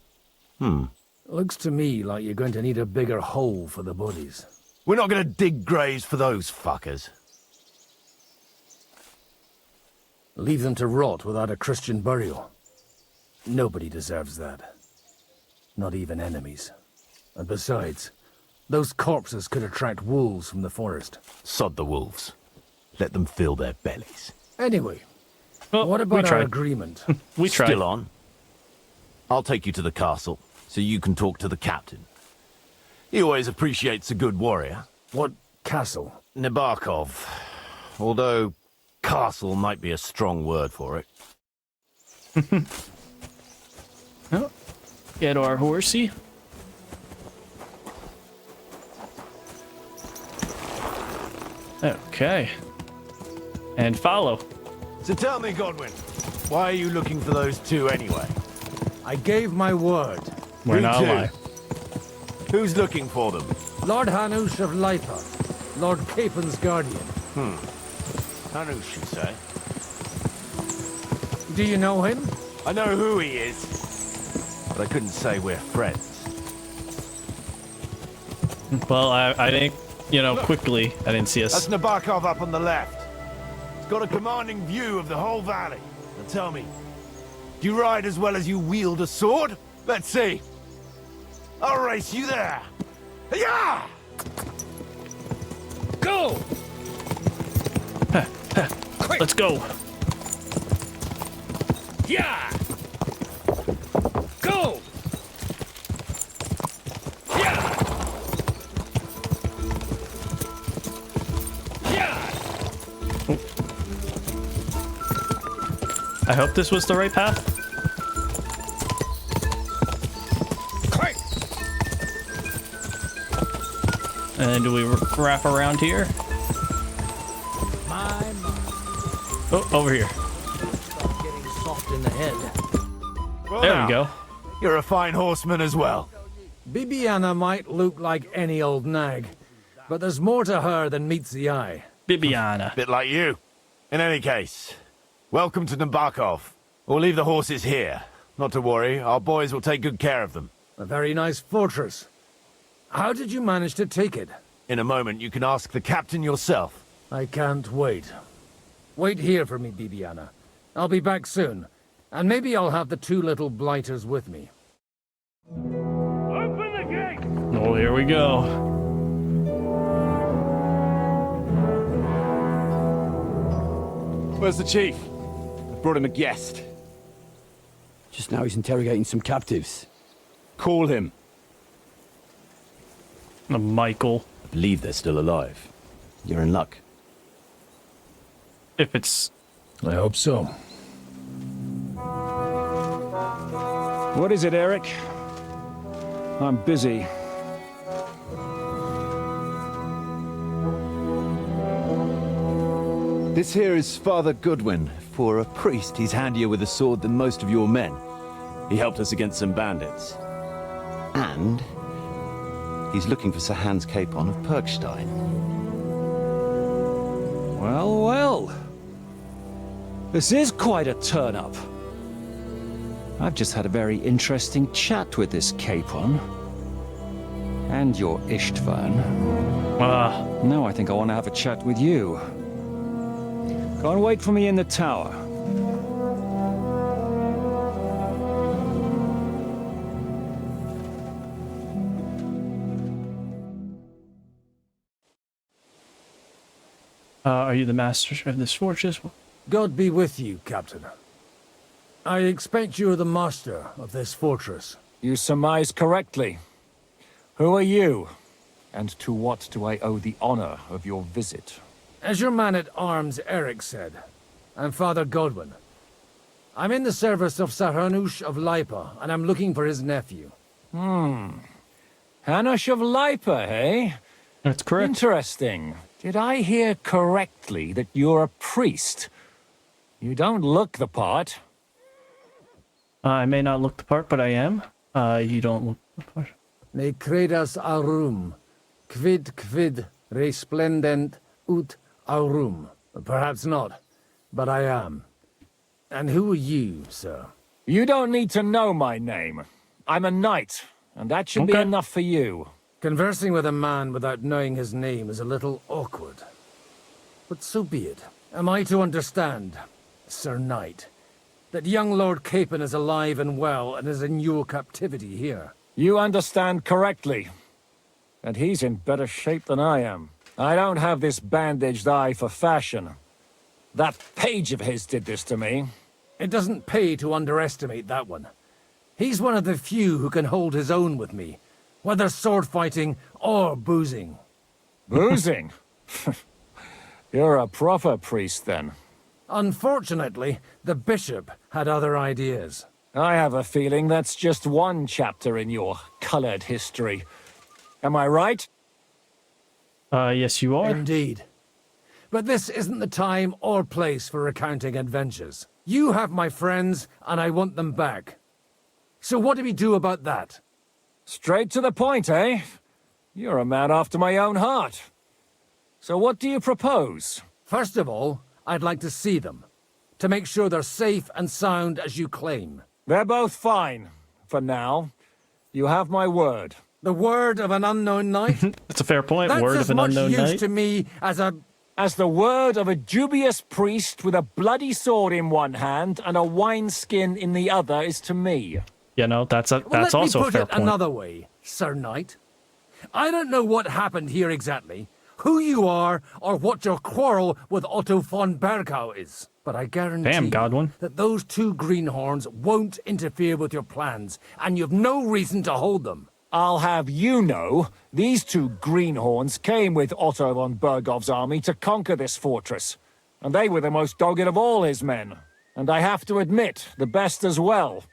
Looks to me like you're going to need a bigger hole for the bodies. We're not gonna dig graves for those fuckers. Leave them to rot without a Christian burial. Nobody deserves that. Not even enemies. And besides, those corpses could attract wolves from the forest. Sod the wolves. Let them fill their bellies. Anyway, well, what about our agreement? We tried. Still on. I'll take you to the castle, so you can talk to the captain. He always appreciates a good warrior. What castle? Nabokov. Although, castle might be a strong word for it. Oh, get our horsey. Okay. And follow. So tell me, Godwin, why are you looking for those two anyway? I gave my word. We're not lying. Who's looking for them? Lord Hanush of Lipa, Lord Capen's guardian. Hanush, you say? Do you know him? I know who he is, but I couldn't say we're friends. Well, I think, you know, quickly, I didn't see us. That's Nabokov up on the left. He's got a commanding view of the whole valley. Now tell me, do you ride as well as you wield a sword? Let's see. I'll race you there. Yeah! Go! Let's go. Yeah! Go! Yeah! Yeah! I hope this was the right path. Quick! And do we wrap around here? Oh, over here. Start getting soft in the head. Well, there now, we go. You're a fine horseman as well. Bibiana might look like any old nag, but there's more to her than meets the eye. Bibiana. Bit like you. In any case, welcome to Nabokov. We'll leave the horses here. Not to worry, our boys will take good care of them. A very nice fortress. How did you manage to take it? In a moment, you can ask the captain yourself. I can't wait. Wait here for me, Bibiana. I'll be back soon, and maybe I'll have the two little blighters with me. Open the gate! Oh, here we go. Where's the chief? I brought him a guest. Just now he's interrogating some captives. Call him. Michael. I believe they're still alive. You're in luck. If it's... I hope so. What is it, Eric? I'm busy. This here is Father Goodwin. For a priest, he's handier with a sword than most of your men. He helped us against some bandits. And he's looking for Sir Hans Capon of Perkstein. Well, well. This is quite a turn-up. I've just had a very interesting chat with this Capon. And your Ishtvan. Now I think I want to have a chat with you. Go and wait for me in the tower. Are you the master of this fortress? God be with you, Captain. I expect you're the master of this fortress. You surmise correctly. Who are you? And to what do I owe the honor of your visit? As your man-at-arms Eric said, I'm Father Godwin. I'm in the service of Sir Hanush of Lipa, and I'm looking for his nephew. Hanush of Lipa, eh? That's correct. Interesting. Did I hear correctly that you're a priest? You don't look the part. I may not look the part, but I am. You don't look the part. Ne credas aurum, quid resplendent ut aurum. Perhaps not, but I am. And who are you, sir? You don't need to know my name. I'm a knight, and that should be enough for you. Conversing with a man without knowing his name is a little awkward. But so be it. Am I to understand, Sir Knight, that young Lord Capon is alive and well and is in your captivity here? You understand correctly. And he's in better shape than I am. I don't have this bandaged eye for fashion. That page of his did this to me. It doesn't pay to underestimate that one. He's one of the few who can hold his own with me, whether sword fighting or boozing. Boozing? You're a proper priest, then. Unfortunately, the bishop had other ideas. I have a feeling that's just one chapter in your colored history. Am I right? Yes, you are. Indeed. But this isn't the time or place for recounting adventures. You have my friends, and I want them back. So what do we do about that? Straight to the point, eh? You're a man after my own heart. So what do you propose? First of all, I'd like to see them, to make sure they're safe and sound as you claim. They're both fine, for now. You have my word. The word of an unknown knight? That's a fair point. That's Word as of an much unknown use knight. to me as a... As the word of a dubious priest with a bloody sword in one hand and a wineskin in the other is to me. You know, that's also a fair point. Let me put it another way, Sir Knight. I don't know what happened here exactly, who you are, or what your quarrel with Otto von Bergau is. But I guarantee that those two greenhorns won't interfere with your plans, and you've no reason to hold them. I'll have you know, these two greenhorns came with Otto von Bergov's army to conquer this fortress, and they were the most dogged of all his men. And I have to admit, the best as well,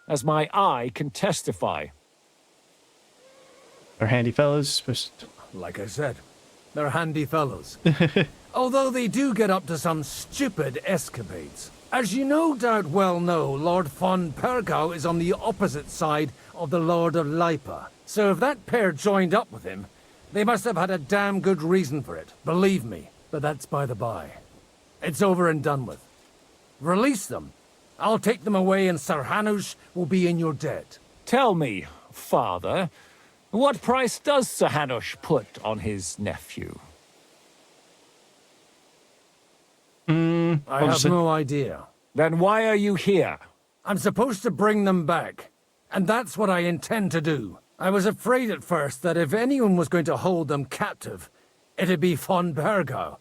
as my eye can testify. They're handy fellows. Like I said, they're handy fellows. Although they do get up to some stupid escapades. As you no doubt well know, Lord von Bergau is on the opposite side of the Lord of Lipa. So if that pair joined up with him, they must have had a damn good reason for it, believe me. But that's by the by. It's over and done with. Release them. I'll take them away and Sir Hanush will be in your debt. Tell me, father, what price does Sir Hanush put on his nephew? I have no idea. Then why are you here? I'm supposed to bring them back, and that's what I intend to do. I was afraid at first that if anyone was going to hold them captive, it'd be von Bergau,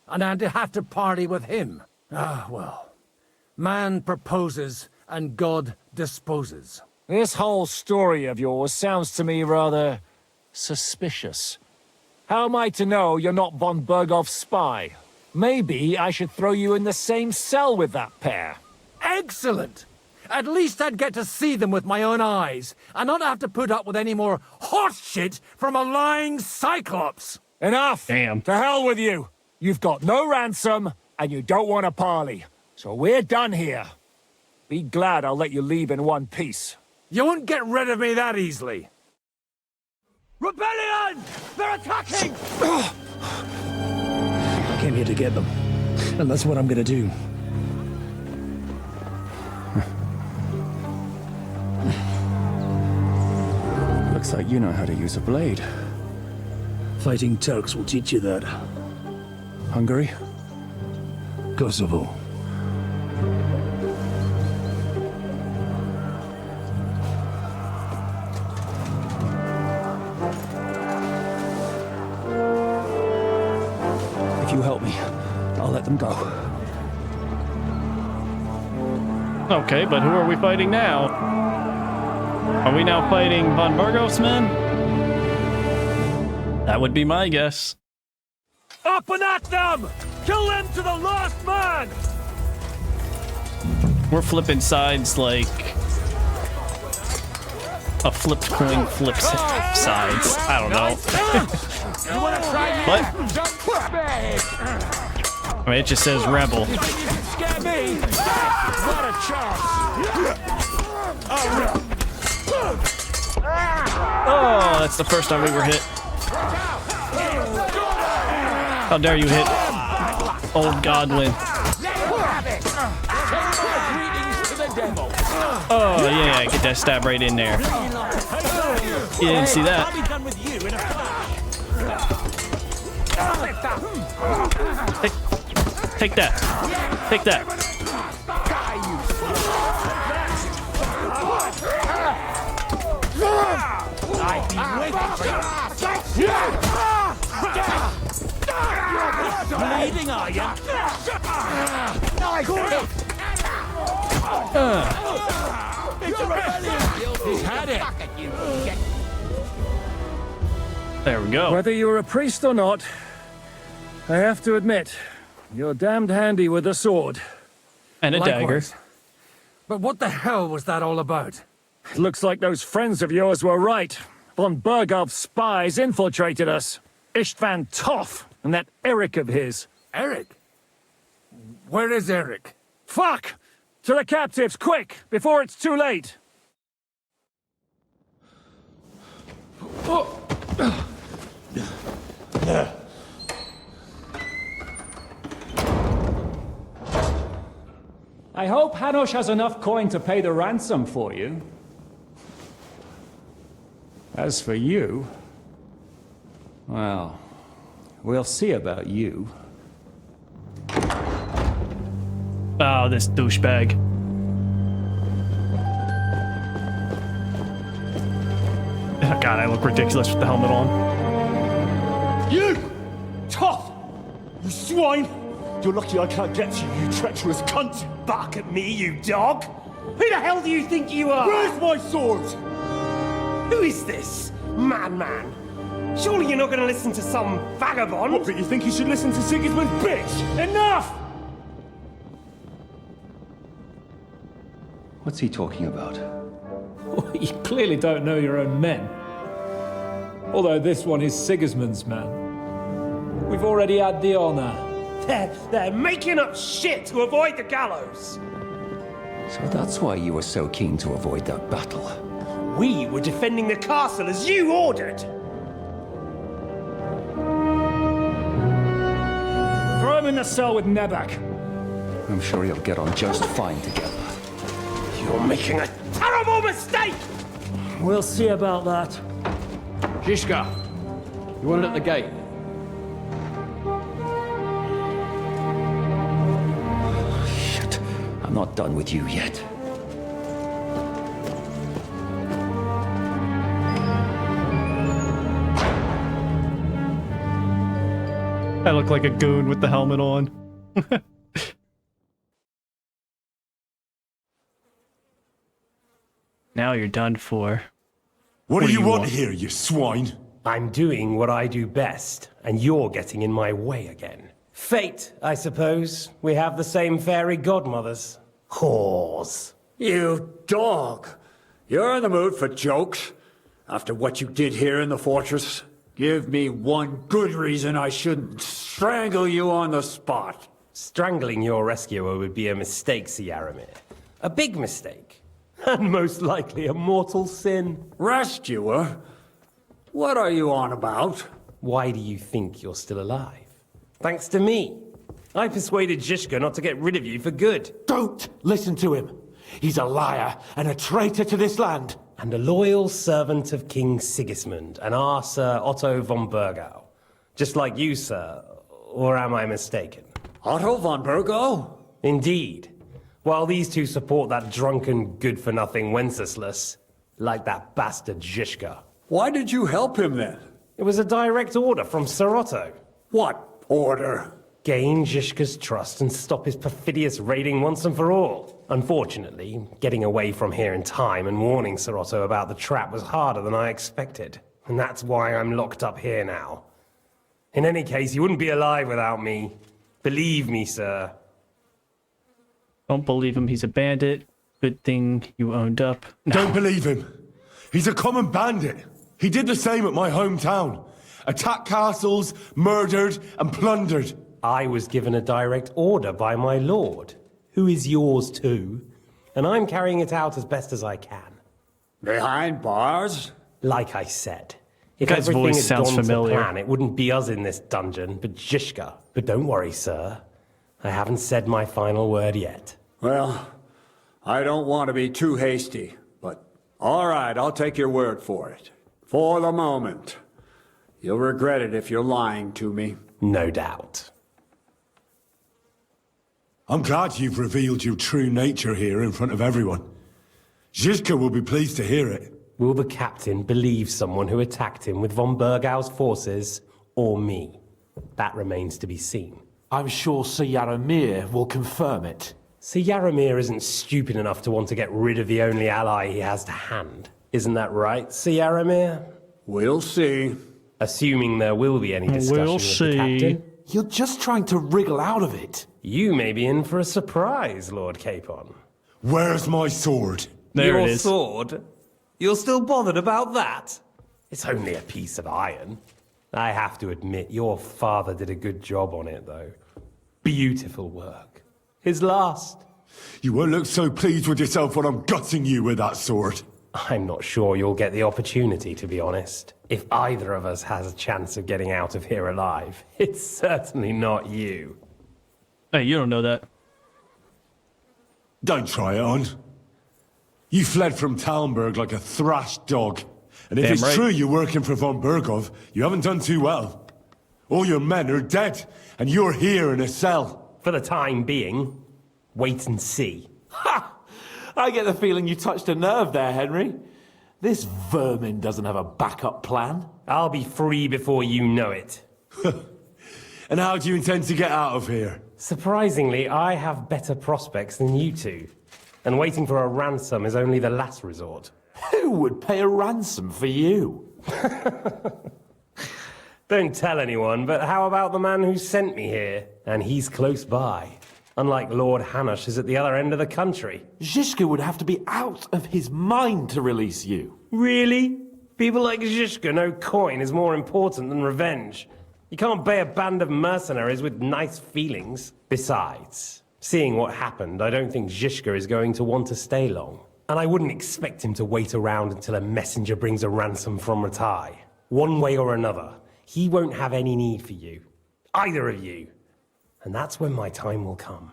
and I'd have to party with him. Ah, well. Man proposes, and God disposes. This whole story of yours sounds to me rather suspicious. How am I to know you're not von Bergov's spy? Maybe I should throw you in the same cell with that pair. Excellent! At least I'd get to see them with my own eyes, and not have to put up with any more horse shit from a lying cyclops! Enough! Damn. To hell with you! You've got no ransom, and you don't want a parley. So we're done here. Be glad I'll let you leave in one piece. You won't get rid of me that easily! Rebellion! They're attacking! I came here to get them, and that's what I'm gonna do. Looks like you know how to use a blade. Fighting Turks will teach you that. Hungary? Kosovo. If you help me, I'll let them go. Okay, but who are we fighting now? Are we now fighting von Bergov's men? That would be my guess. Up and at them! Kill them to the last man! We're flipping sides like a flipped coin flips sides. I don't know. You wanna try What? I mean, it just says rebel. Scare me! What a chance! Oh, that's the first time we were hit. How dare you hit old Godwin? Oh yeah, get that stab right in there. You didn't see that. Take that. Take that. Bleeding, are you? It's a rebellion! He's had it! There we go. Whether you're a priest or not, I have to admit, you're damned handy with a sword. And a dagger. Likewise. But what the hell was that all about? It looks like those friends of yours were right. Von Bergov's spies infiltrated us. Istvan Toth and that Eric of his. Eric? Where is Eric? Fuck! To the captives, quick, before it's too late! I hope Hanush has enough coin to pay the ransom for you. As for you, well, we'll see about you. Oh, this douchebag. Oh god, I look ridiculous with the helmet on. You! Tough! You swine! You're lucky I can't get to you, you treacherous cunt! Bark at me, you dog! Who the hell do you think you are? Where's my sword? Who is this? Madman! Surely you're not going to listen to some vagabond? What, but you think you should listen to Sigismund's bitch? Enough! What's he talking about? You clearly don't know your own men. Although this one is Sigismund's man. We've already had the honor. They're making up shit to avoid the gallows! So that's why you were so keen to avoid that battle. We were defending the castle as you ordered! Throw him in the cell with Nebak. I'm sure you'll get on just fine together. You're making a terrible mistake! We'll see about that. Zizka, you want it at the gate? Shit, I'm not done with you yet. I look like a goon with the helmet on. Now you're done for. What do you want here, you swine? I'm doing what I do best, and you're getting in my way again. Fate, I suppose. We have the same fairy godmothers. Whores. You dog! You're in the mood for jokes? After what you did here in the fortress? Give me one good reason I shouldn't strangle you on the spot. Strangling your rescuer would be a mistake, Yaramir. A big mistake. And most likely a mortal sin. Rescuer? What are you on about? Why do you think you're still alive? Thanks to me. I persuaded Zizka not to get rid of you for good. Don't listen to him. He's a liar and a traitor to this land. And a loyal servant of King Sigismund and our Sir Otto von Bergau. Just like you, sir. Or am I mistaken? Otto von Bergau? Indeed. While these two support that drunken, good-for-nothing Wenceslas, like that bastard Zizka. Why did you help him then? It was a direct order from Sir Otto. What order? Gain Zizka's trust and stop his perfidious raiding once and for all. Unfortunately, getting away from here in time and warning Sir Otto about the trap was harder than I expected. And that's why I'm locked up here now. In any case, you wouldn't be alive without me. Believe me, sir. Don't believe him, he's a bandit. Good thing you owned up. No. Don't believe him. He's a common bandit. He did the same at my hometown. attacked castles, murdered and plundered. I was given a direct order by my lord, who is yours too, and I'm carrying it out as best as I can. Behind bars? Like I said, if Guy's everything voice had sounds gone familiar. to plan, it wouldn't be us in this dungeon, but Zizka. But don't worry, sir. I haven't said my final word yet. Well, I don't want to be too hasty, but all right, I'll take your word for it. For the moment. You'll regret it if you're lying to me. No doubt. I'm glad you've revealed your true nature here in front of everyone. Zizka will be pleased to hear it. Will the captain believe someone who attacked him with von Bergau's forces, or me? That remains to be seen. I'm sure Sir Yaramir will confirm it. Sir Yaramir isn't stupid enough to want to get rid of the only ally he has to hand. Isn't that right, Sir Yaramir? We'll see. Assuming there will be any discussion We'll with the see. captain. You're just trying to wriggle out of it. You may be in for a surprise, Lord Capon. Where's my sword? There Your it is. sword? You're still bothered about that? It's only a piece of iron. I have to admit, your father did a good job on it, though. Beautiful work. His last. You won't look so pleased with yourself when I'm gutting you with that sword. I'm not sure you'll get the opportunity, to be honest. If either of us has a chance of getting out of here alive, it's certainly not you. Hey, you don't know that. Don't try it on. You fled from Talmberg like a thrashed dog. And if Damn it's right. true you're working for von Bergov, you haven't done too well. All your men are dead, and you're here in a cell. For the time being, wait and see. Ha! I get the feeling you touched a nerve there, Henry. This vermin doesn't have a backup plan. I'll be free before you know it. And how do you intend to get out of here? Surprisingly, I have better prospects than you two. And waiting for a ransom is only the last resort. Who would pay a ransom for you? Don't tell anyone, but how about the man who sent me here? And he's close by. Unlike Lord Hanush is at the other end of the country. Zizka would have to be out of his mind to release you. Really? People like Zizka know coin is more important than revenge. You can't pay a band of mercenaries with nice feelings. Besides, seeing what happened, I don't think Zizka is going to want to stay long. And I wouldn't expect him to wait around until a messenger brings a ransom from Ratai. One way or another, he won't have any need for you. Either of you. And that's when my time will come.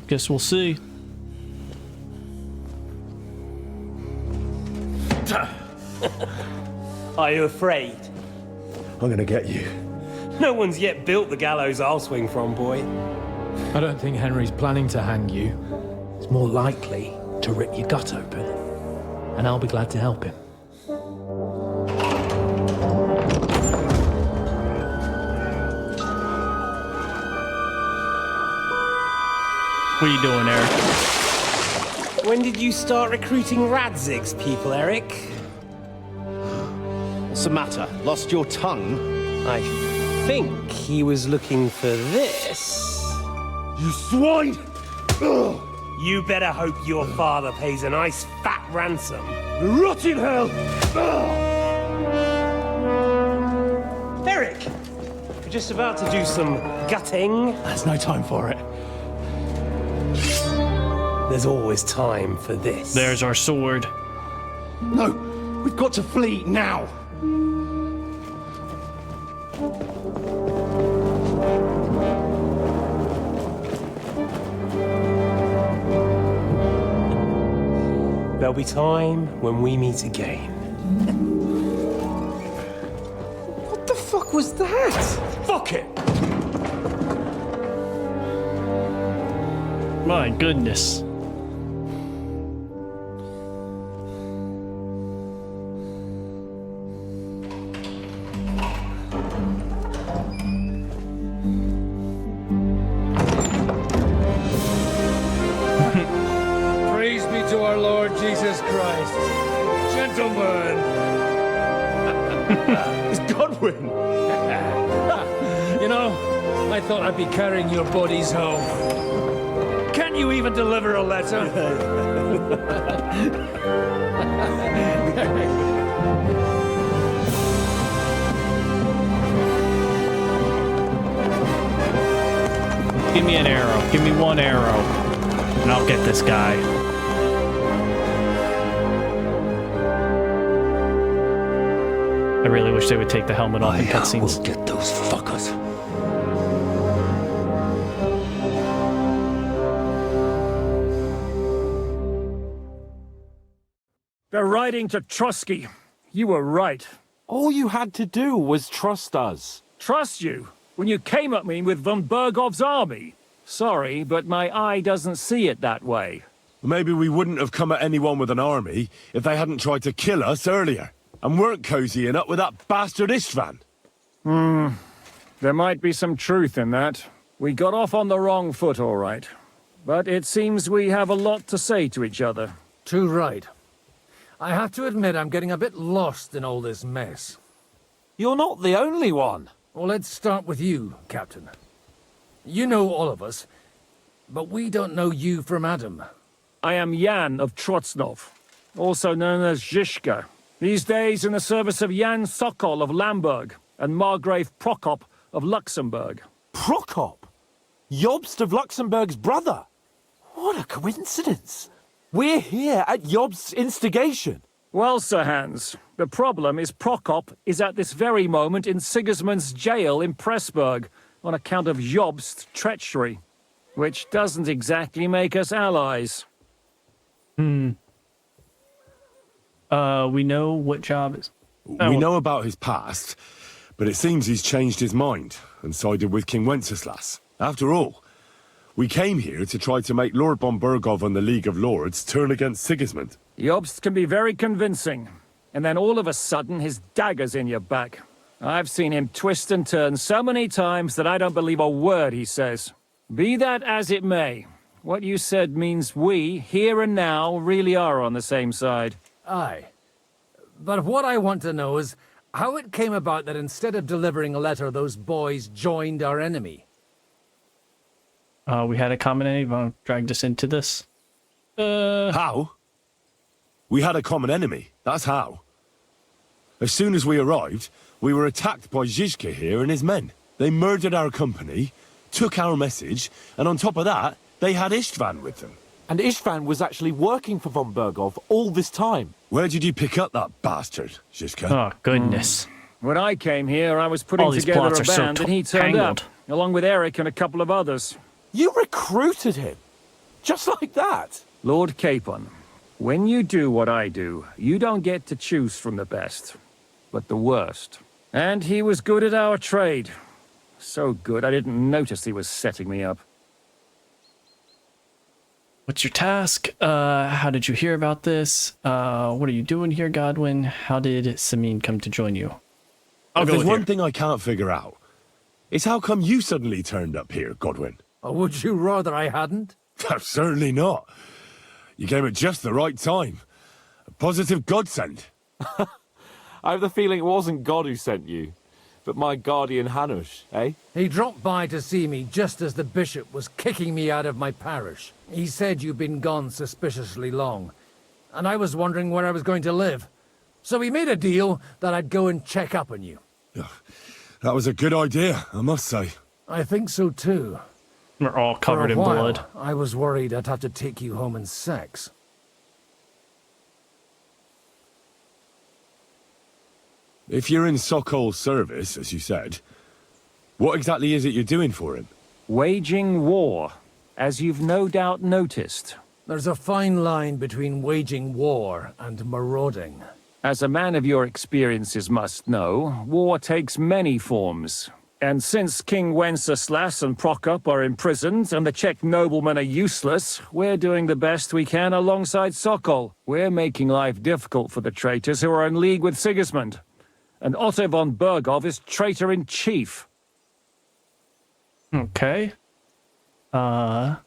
Guess we'll see. Are you afraid? I'm gonna get you. No one's yet built the gallows I'll swing from, boy. I don't think Henry's planning to hang you. He's more likely to rip your gut open. And I'll be glad to help him. What are you doing, Eric? When did you start recruiting Radzig's people, Eric? What's the matter? Lost your tongue? I think he was looking for this. You swine! Ugh. You better hope your father pays a nice fat ransom. Rot in hell! Eric! We're just about to do some gutting. There's no time for it. There's always time for this. There's our sword. No! We've got to flee now! There'll be time when we meet again. What the fuck was that? Fuck it! My goodness. Praise be to our Lord Jesus Christ. Gentlemen! It's Godwin! You know, I thought I'd be carrying your bodies home. Can you even deliver a letter? Give me an arrow. Give me one arrow. And I'll get this guy. I really wish they would take the helmet off in cutscenes. We'll get those fuckers. They're riding to Trusky. You were right. All you had to do was trust us. Trust you? When you came at me with von Bergov's army? Sorry, but my eye doesn't see it that way. Maybe we wouldn't have come at anyone with an army if they hadn't tried to kill us earlier, and weren't cozying up with that bastard Istvan. There might be some truth in that. We got off on the wrong foot, all right. But it seems we have a lot to say to each other. Too right. I have to admit I'm getting a bit lost in all this mess. You're not the only one. Well, let's start with you, Captain. You know all of us, but we don't know you from Adam. I am Jan of Trotsnov, also known as Zizka. These days in the service of Jan Sokol of Lamberg and Margrave Prokop of Luxembourg. Prokop? Jobst of Luxembourg's brother? What a coincidence. We're here at Jobst's instigation. Well, Sir Hans, the problem is Prokop is at this very moment in Sigismund's jail in Pressburg on account of Jobst's treachery, which doesn't exactly make us allies. We know what job is... We know about his past, but it seems he's changed his mind and sided with King Wenceslas. After all, we came here to try to make Lord von Bergov and the League of Lords turn against Sigismund. Jobst can be very convincing, and then all of a sudden his dagger's in your back. I've seen him twist and turn so many times that I don't believe a word he says. Be that as it may, what you said means we, here and now, really are on the same side. Aye. But what I want to know is how it came about that instead of delivering a letter, those boys joined our enemy. We had a common enemy, dragged us into this. How? We had a common enemy, that's how. As soon as we arrived, we were attacked by Zizka here and his men. They murdered our company, took our message, and on top of that, they had Istvan with them. And Istvan was actually working for von Bergov all this time. Where did you pick up that bastard, Zizka? Oh, goodness. When I came here, I was putting together a band and he turned up, along with Eric and a couple of others. You recruited him? Just like that? Lord Capon, when you do what I do, you don't get to choose from the best, but the worst. And he was good at our trade. So good, I didn't notice he was setting me up. What's your task? How did you hear about this? What are you doing here, Godwin? How did Samin come to join you? If there's one thing I can't figure out, it's how come you suddenly turned up here, Godwin? Or would you rather I hadn't? Certainly not. You came at just the right time. A positive godsend. I have the feeling it wasn't God who sent you, but my guardian Hanush, eh? He dropped by to see me just as the bishop was kicking me out of my parish. He said you'd been gone suspiciously long, and I was wondering where I was going to live. So we made a deal that I'd go and check up on you. That was a good idea, I must say. I think so too. We're all covered in blood. I was worried I'd have to take you home in sex. If you're in Sokol's service, as you said, what exactly is it you're doing for him? Waging war, as you've no doubt noticed. There's a fine line between waging war and marauding. As a man of your experiences must know, war takes many forms. And since King Wenceslas and Prokop are imprisoned and the Czech noblemen are useless, we're doing the best we can alongside Sokol. We're making life difficult for the traitors who are in league with Sigismund. And Otto von Bergov is traitor-in-chief. Okay. We'll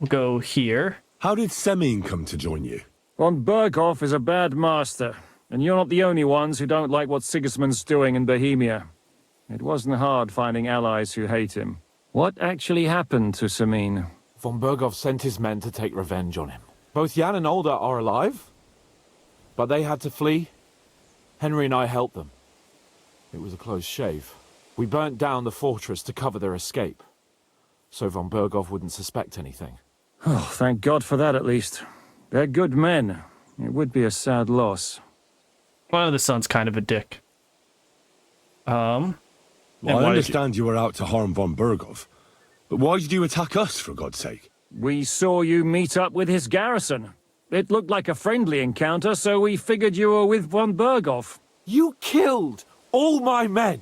go here. How did Semin come to join you? Von Bergov is a bad master, and you're not the only ones who don't like what Sigismund's doing in Bohemia. It wasn't hard finding allies who hate him. What actually happened to Samin? Von Bergov sent his men to take revenge on him. Both Jan and Olda are alive, but they had to flee. Henry and I helped them. It was a close shave. We burnt down the fortress to cover their escape. so von Berghoff wouldn't suspect anything. Oh, thank God for that, at least. They're good men. It would be a sad loss. Well, the son's kind of a dick. Well, I understand you were out to harm von Berghoff, but why did you attack us, for God's sake? We saw you meet up with his garrison. It looked like a friendly encounter, so we figured you were with von Berghoff. You killed all my men!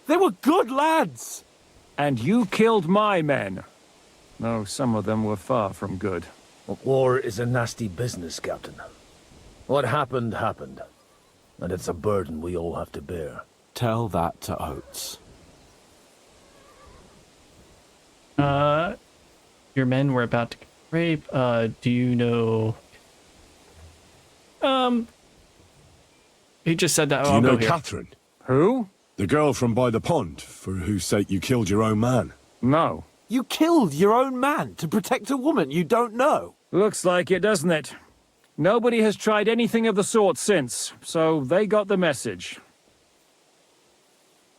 They were good lads! And you killed my men. Though some of them were far from good. War is a nasty business, Captain. What happened, happened. And it's a burden we all have to bear. Tell that to Oates. Your men were about to get raped. Do you know... He just said that. Do you know Catherine? Who? The girl from by the pond, for whose sake you killed your own man. No. You killed your own man to protect a woman you don't know? Looks like it, doesn't it? Nobody has tried anything of the sort since, so they got the message.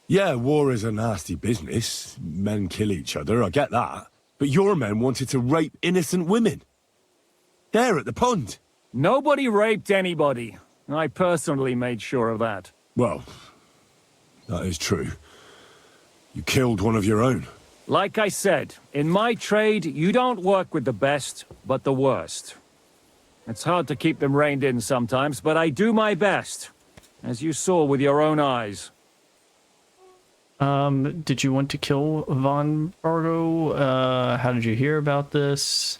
Yeah, war is a nasty business. Men kill each other, I get that. But your men wanted to rape innocent women. There at the pond. Nobody raped anybody. I personally made sure of that. Well, that is true. You killed one of your own. Like I said, in my trade, you don't work with the best, but the worst. It's hard to keep them reined in sometimes, but I do my best, as you saw with your own eyes. Did you want to kill von Bargo? How did you hear about this?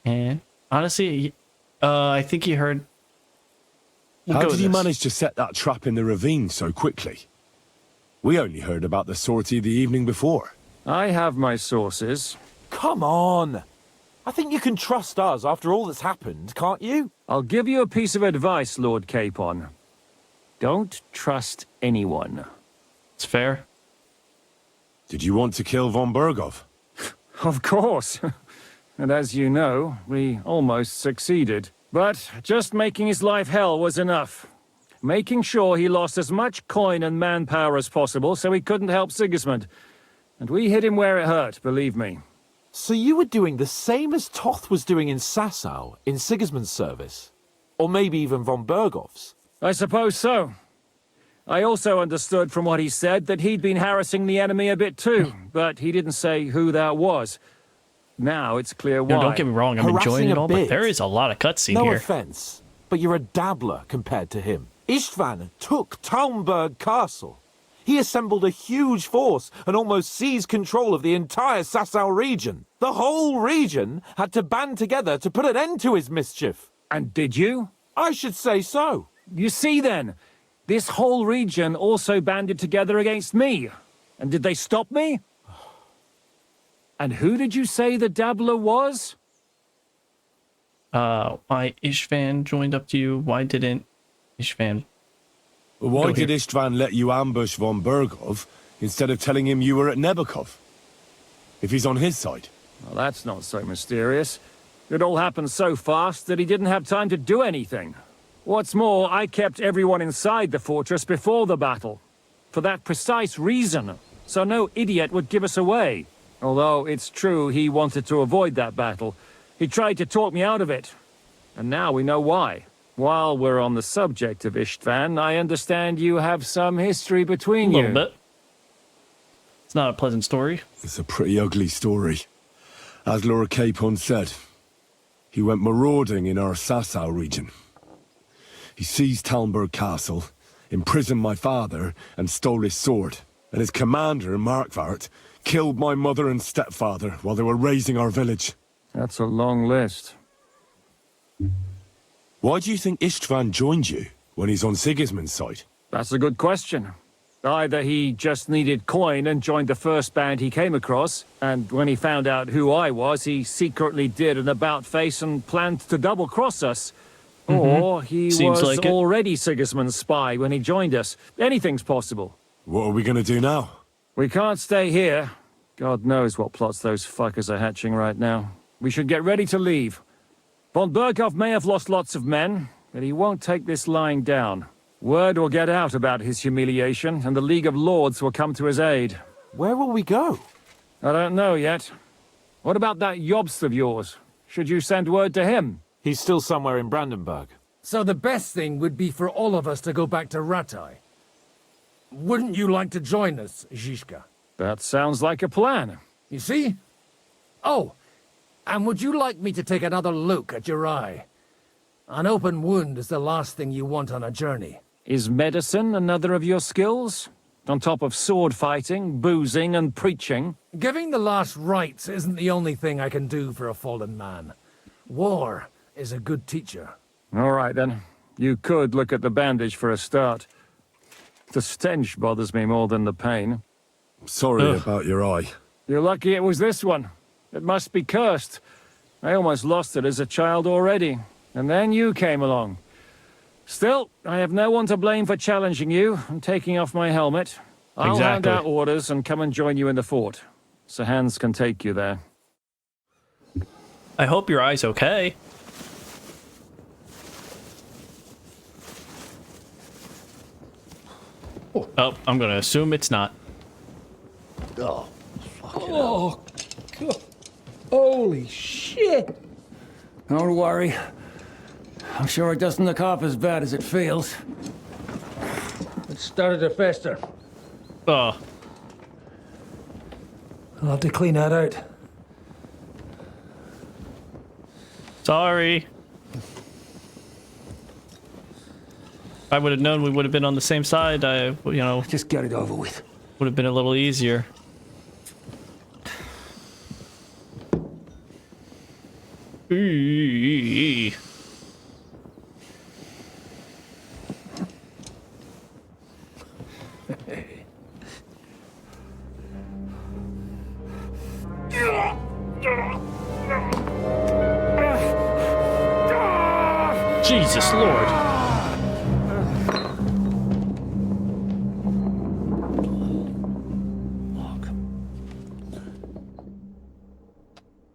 And honestly, I think he heard... How did you manage to set that trap in the ravine so quickly? We only heard about the sortie the evening before. I have my sources. Come on! I think you can trust us after all that's happened, can't you? I'll give you a piece of advice, Lord Capon. Don't trust anyone. It's fair. Did you want to kill von Berghoff? Of course. And as you know, we almost succeeded. But just making his life hell was enough. Making sure he lost as much coin and manpower as possible so he couldn't help Sigismund. And we hit him where it hurt, believe me. So you were doing the same as Toth was doing in Sasau, in Sigismund's service? Or maybe even von Berghoff's? I suppose so. I also understood from what he said that he'd been harassing the enemy a bit too, but he didn't say who that was. Now it's clear why. No, don't get me wrong, I'm enjoying it all, but there is a lot of cutscene here. No offense, but you're a dabbler compared to him. Istvan took Talmberg Castle. He assembled a huge force and almost seized control of the entire Sasau region. The whole region had to band together to put an end to his mischief. And did you? I should say so. You see then, this whole region also banded together against me. And did they stop me? And who did you say the dabbler was? Why Istvan joined up to you? Why didn't Istvan... Why did Istvan let you ambush von Berghoff instead of telling him you were at Nebukov? If he's on his side. Well, that's not so mysterious. It all happened so fast that he didn't have time to do anything. What's more, I kept everyone inside the fortress before the battle. For that precise reason, so no idiot would give us away. Although it's true he wanted to avoid that battle. He tried to talk me out of it. And now we know why. While we're on the subject of Istvan, I understand you have some history between you. A little bit. It's not a pleasant story. It's a pretty ugly story. As Lord Capon said, he went marauding in our Sasau region. He seized Talmberg Castle, imprisoned my father, and stole his sword. And his commander, Markvart, killed my mother and stepfather while they were raising our village. That's a long list. Why do you think Istvan joined you when he's on Sigismund's side? That's a good question. Either he just needed coin and joined the first band he came across, and when he found out who I was, he secretly did an about-face and planned to double-cross us. Or he was like already Sigismund's spy when he joined us. Anything's possible. What are we gonna do now? We can't stay here. God knows what plots those fuckers are hatching right now. We should get ready to leave. Von Berghoff may have lost lots of men, but he won't take this lying down. Word will get out about his humiliation, and the League of Lords will come to his aid. Where will we go? I don't know yet. What about that Jobst of yours? Should you send word to him? He's still somewhere in Brandenburg. So the best thing would be for all of us to go back to Ratai. Wouldn't you like to join us, Zizka? That sounds like a plan. You see? Oh, and would you like me to take another look at your eye? An open wound is the last thing you want on a journey. Is medicine another of your skills? On top of sword fighting, boozing, and preaching? Giving the last rites isn't the only thing I can do for a fallen man. War is a good teacher. All right, then. You could look at the bandage for a start. The stench bothers me more than the pain. Sorry about your eye. You're lucky it was this one. It must be cursed. I almost lost it as a child already. And then you came along. Still, I have no one to blame for challenging you and taking off my helmet. I'll hand out orders and come and join you in the fort. Sir Hans can take you there. I hope your eye's okay. Oh, I'm gonna assume it's not. Oh, God. Holy shit! Don't worry. I'm sure it doesn't look half as bad as it feels. It started to fester. Oh. I'll have to clean that out. Sorry. If I would have known we would have been on the same side, just get it over with. Would have been a little easier. Jesus Lord.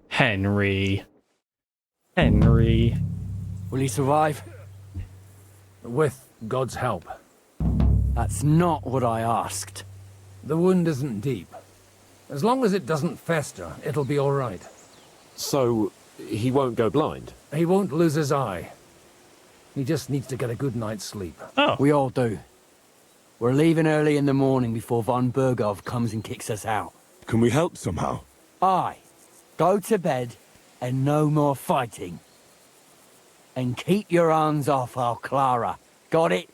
Henry. Will he survive? With God's help. That's not what I asked. The wound isn't deep. As long as it doesn't fester, it'll be all right. So, he won't go blind? He won't lose his eye. He just needs to get a good night's sleep. Oh. We all do. We're leaving early in the morning before von Bergov comes and kicks us out. Can we help somehow? Aye. Go to bed and no more fighting. And keep your hands off our Clara. Got it?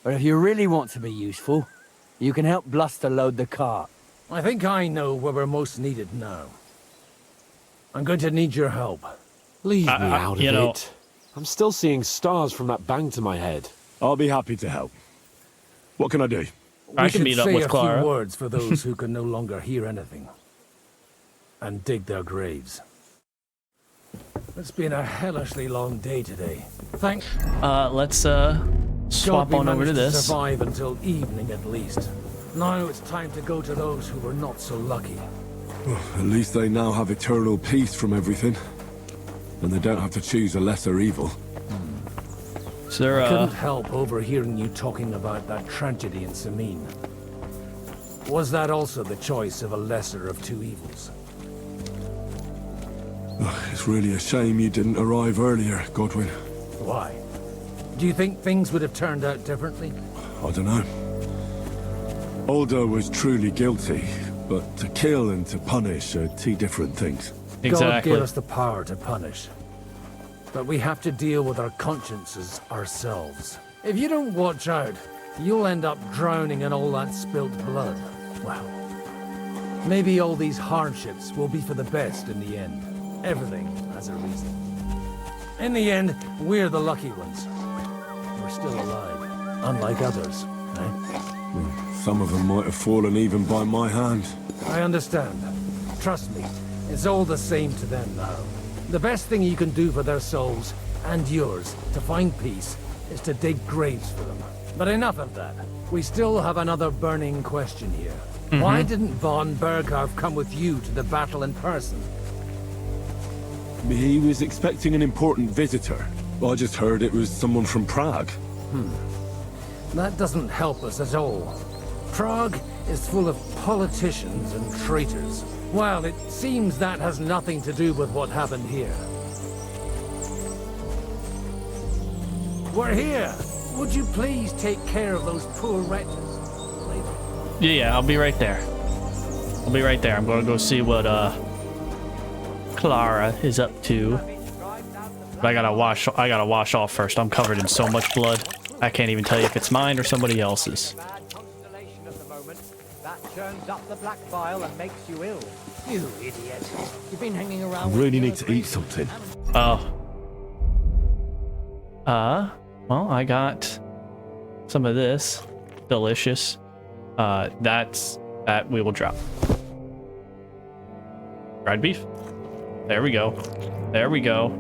But if you really want to be useful, you can help Bluster load the cart. I think I know where we're most needed now. I'm going to need your help. Leave me out of it. I'm still seeing stars from that bang to my head. I'll be happy to help. What can I do? I can meet up with Clara. We should say a few words for those who can no longer hear anything. And dig their graves. It's been a hellishly long day today. Thanks. Let's swap on over to this. Survive until evening at least. Now it's time to go to those who were not so lucky. Well, at least they now have eternal peace from everything. And they don't have to choose a lesser evil. Is there, I couldn't help overhearing you talking about that tragedy in Samin. Was that also the choice of a lesser of two evils? It's really a shame you didn't arrive earlier, Godwin. Why? Do you think things would have turned out differently? I don't know. Aldo was truly guilty, but to kill and to punish are two different things. God gave us the power to punish. But we have to deal with our consciences ourselves. If you don't watch out, you'll end up drowning in all that spilt blood. Well, maybe all these hardships will be for the best in the end. Everything has a reason. In the end, we're the lucky ones. We're still alive, unlike others, eh? Some of them might have fallen even by my hand. I understand. Trust me, it's all the same to them now. The best thing you can do for their souls, and yours, to find peace, is to dig graves for them. But enough of that. We still have another burning question here. Why didn't von Berghoff come with you to the battle in person? He was expecting an important visitor. I just heard it was someone from Prague. That doesn't help us at all. Prague is full of politicians and traitors. Well, it seems that has nothing to do with what happened here. We're here. Would you please take care of those poor wretches? Yeah, I'll be right there. I'll be right there. I'm gonna go see what Clara is up to. But I gotta wash off first. I'm covered in so much blood. I can't even tell you if it's mine or somebody else's. That churns up the black bile and makes you ill. You idiot. You've been hanging I around. really need to eat something. Oh. Well, I got some of this. Delicious. That we will drop. Fried beef. There we go. There we go.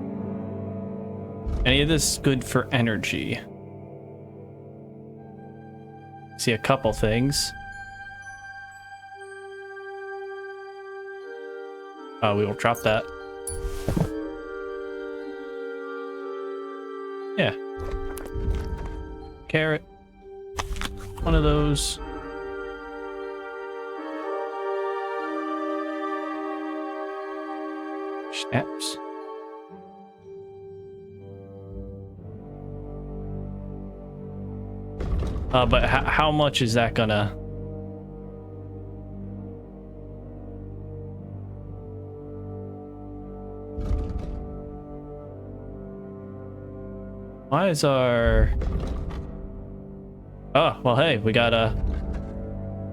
Any of this good for energy? See a couple things. We will drop that. Yeah. Carrot. One of those. Snaps. But how much is that gonna? Why is our? Oh, well, hey, we got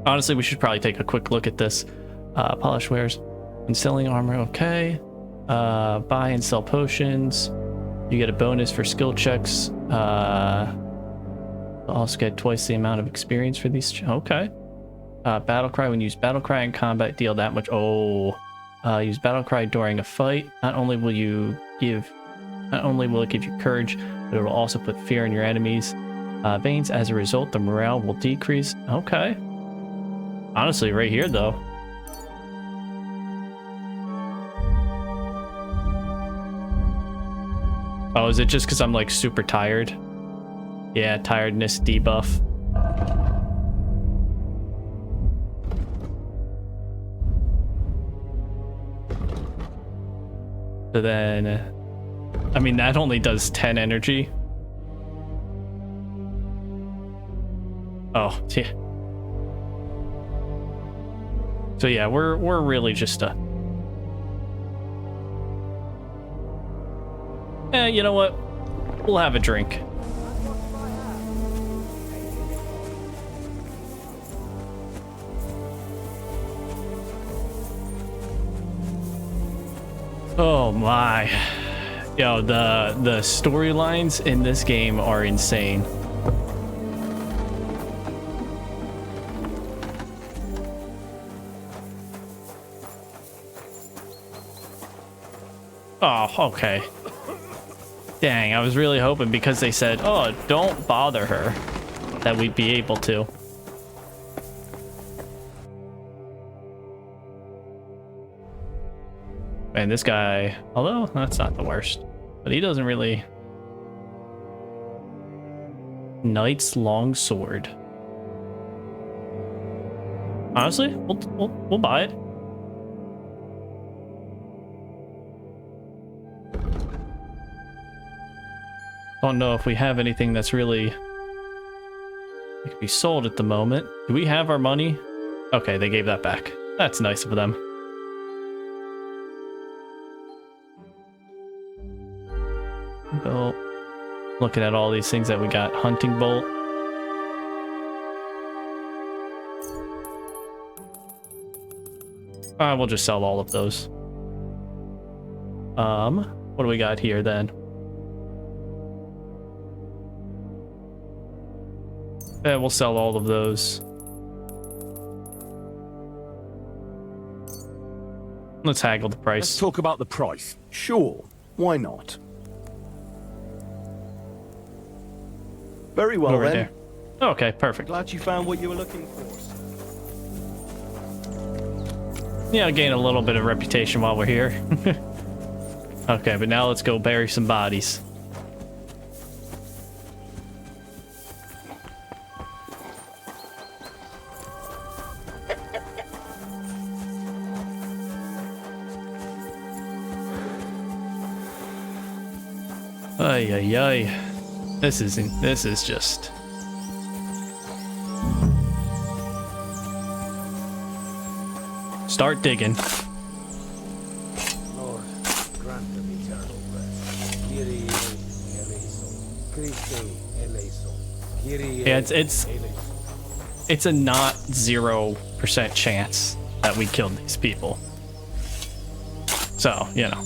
honestly, we should probably take a quick look at this. Polish wares. When selling armor, okay. Buy and sell potions. You get a bonus for skill checks. Also get twice the amount of experience for these. Okay. Battle cry. When you use battle cry in combat, deal that much. Oh. Use battle cry during a fight. Not only will it give you courage, but it will also put fear in your enemies' veins. As a result, the morale will decrease. Okay. Honestly, right here though. Oh, is it just because I'm like super tired? Yeah, tiredness debuff. So then, I mean, that only does 10 energy. Oh, yeah. So yeah, we're really just a... you know what? We'll have a drink. Oh my. Yo, the storylines in this game are insane. Oh, okay. Dang, I was really hoping because they said, oh, don't bother her, that we'd be able to. And this guy, although that's not the worst, but he doesn't really. Knight's long sword. Honestly, we'll buy it. Don't know if we have anything that's really it could be sold at the moment. Do we have our money? Okay, they gave that back. That's nice of them. Bolt. Looking at all these things that we got. Hunting bolt. We'll just sell all of those. What do we got here then? Yeah, we'll sell all of those. Let's haggle the price. Let's talk about the price. Sure, why not? Very well Over then. there. Okay, perfect. Glad you found what you were looking for. Yeah, I'll gain a little bit of reputation while we're here. Okay, but now let's go bury some bodies. Ay, ay, ay. This is just... Start digging. Lord, grant them eternal rest. Kyrie eleison. Christe eleison. Kyrie Yeah, it's a not 0% chance that we killed these people. So, you know.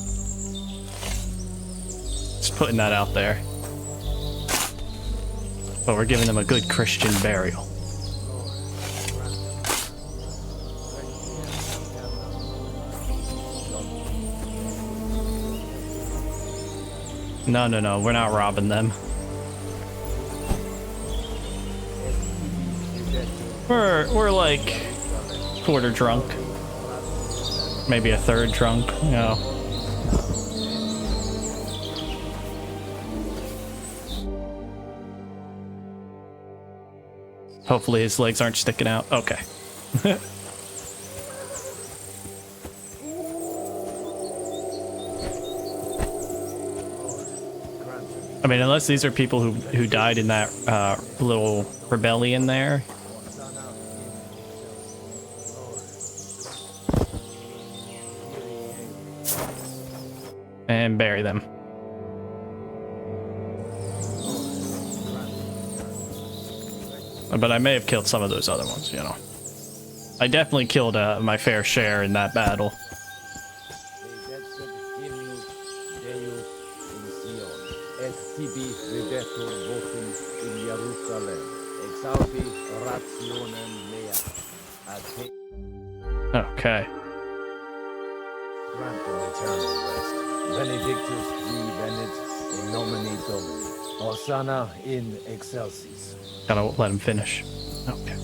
Just putting that out there. But we're giving them a good Christian burial. No, no, no, we're not robbing them. We're like quarter drunk. Maybe a third drunk, you know. Hopefully his legs aren't sticking out. Okay. I mean, unless these are people who died in that little rebellion there. And bury them. But I may have killed some of those other ones, you know. I definitely killed my fair share in that battle. Okay. Grant them eternal rest. Benedictus qui venet in nomine Domini. Hosanna in excelsis. Gotta let him finish. Okay.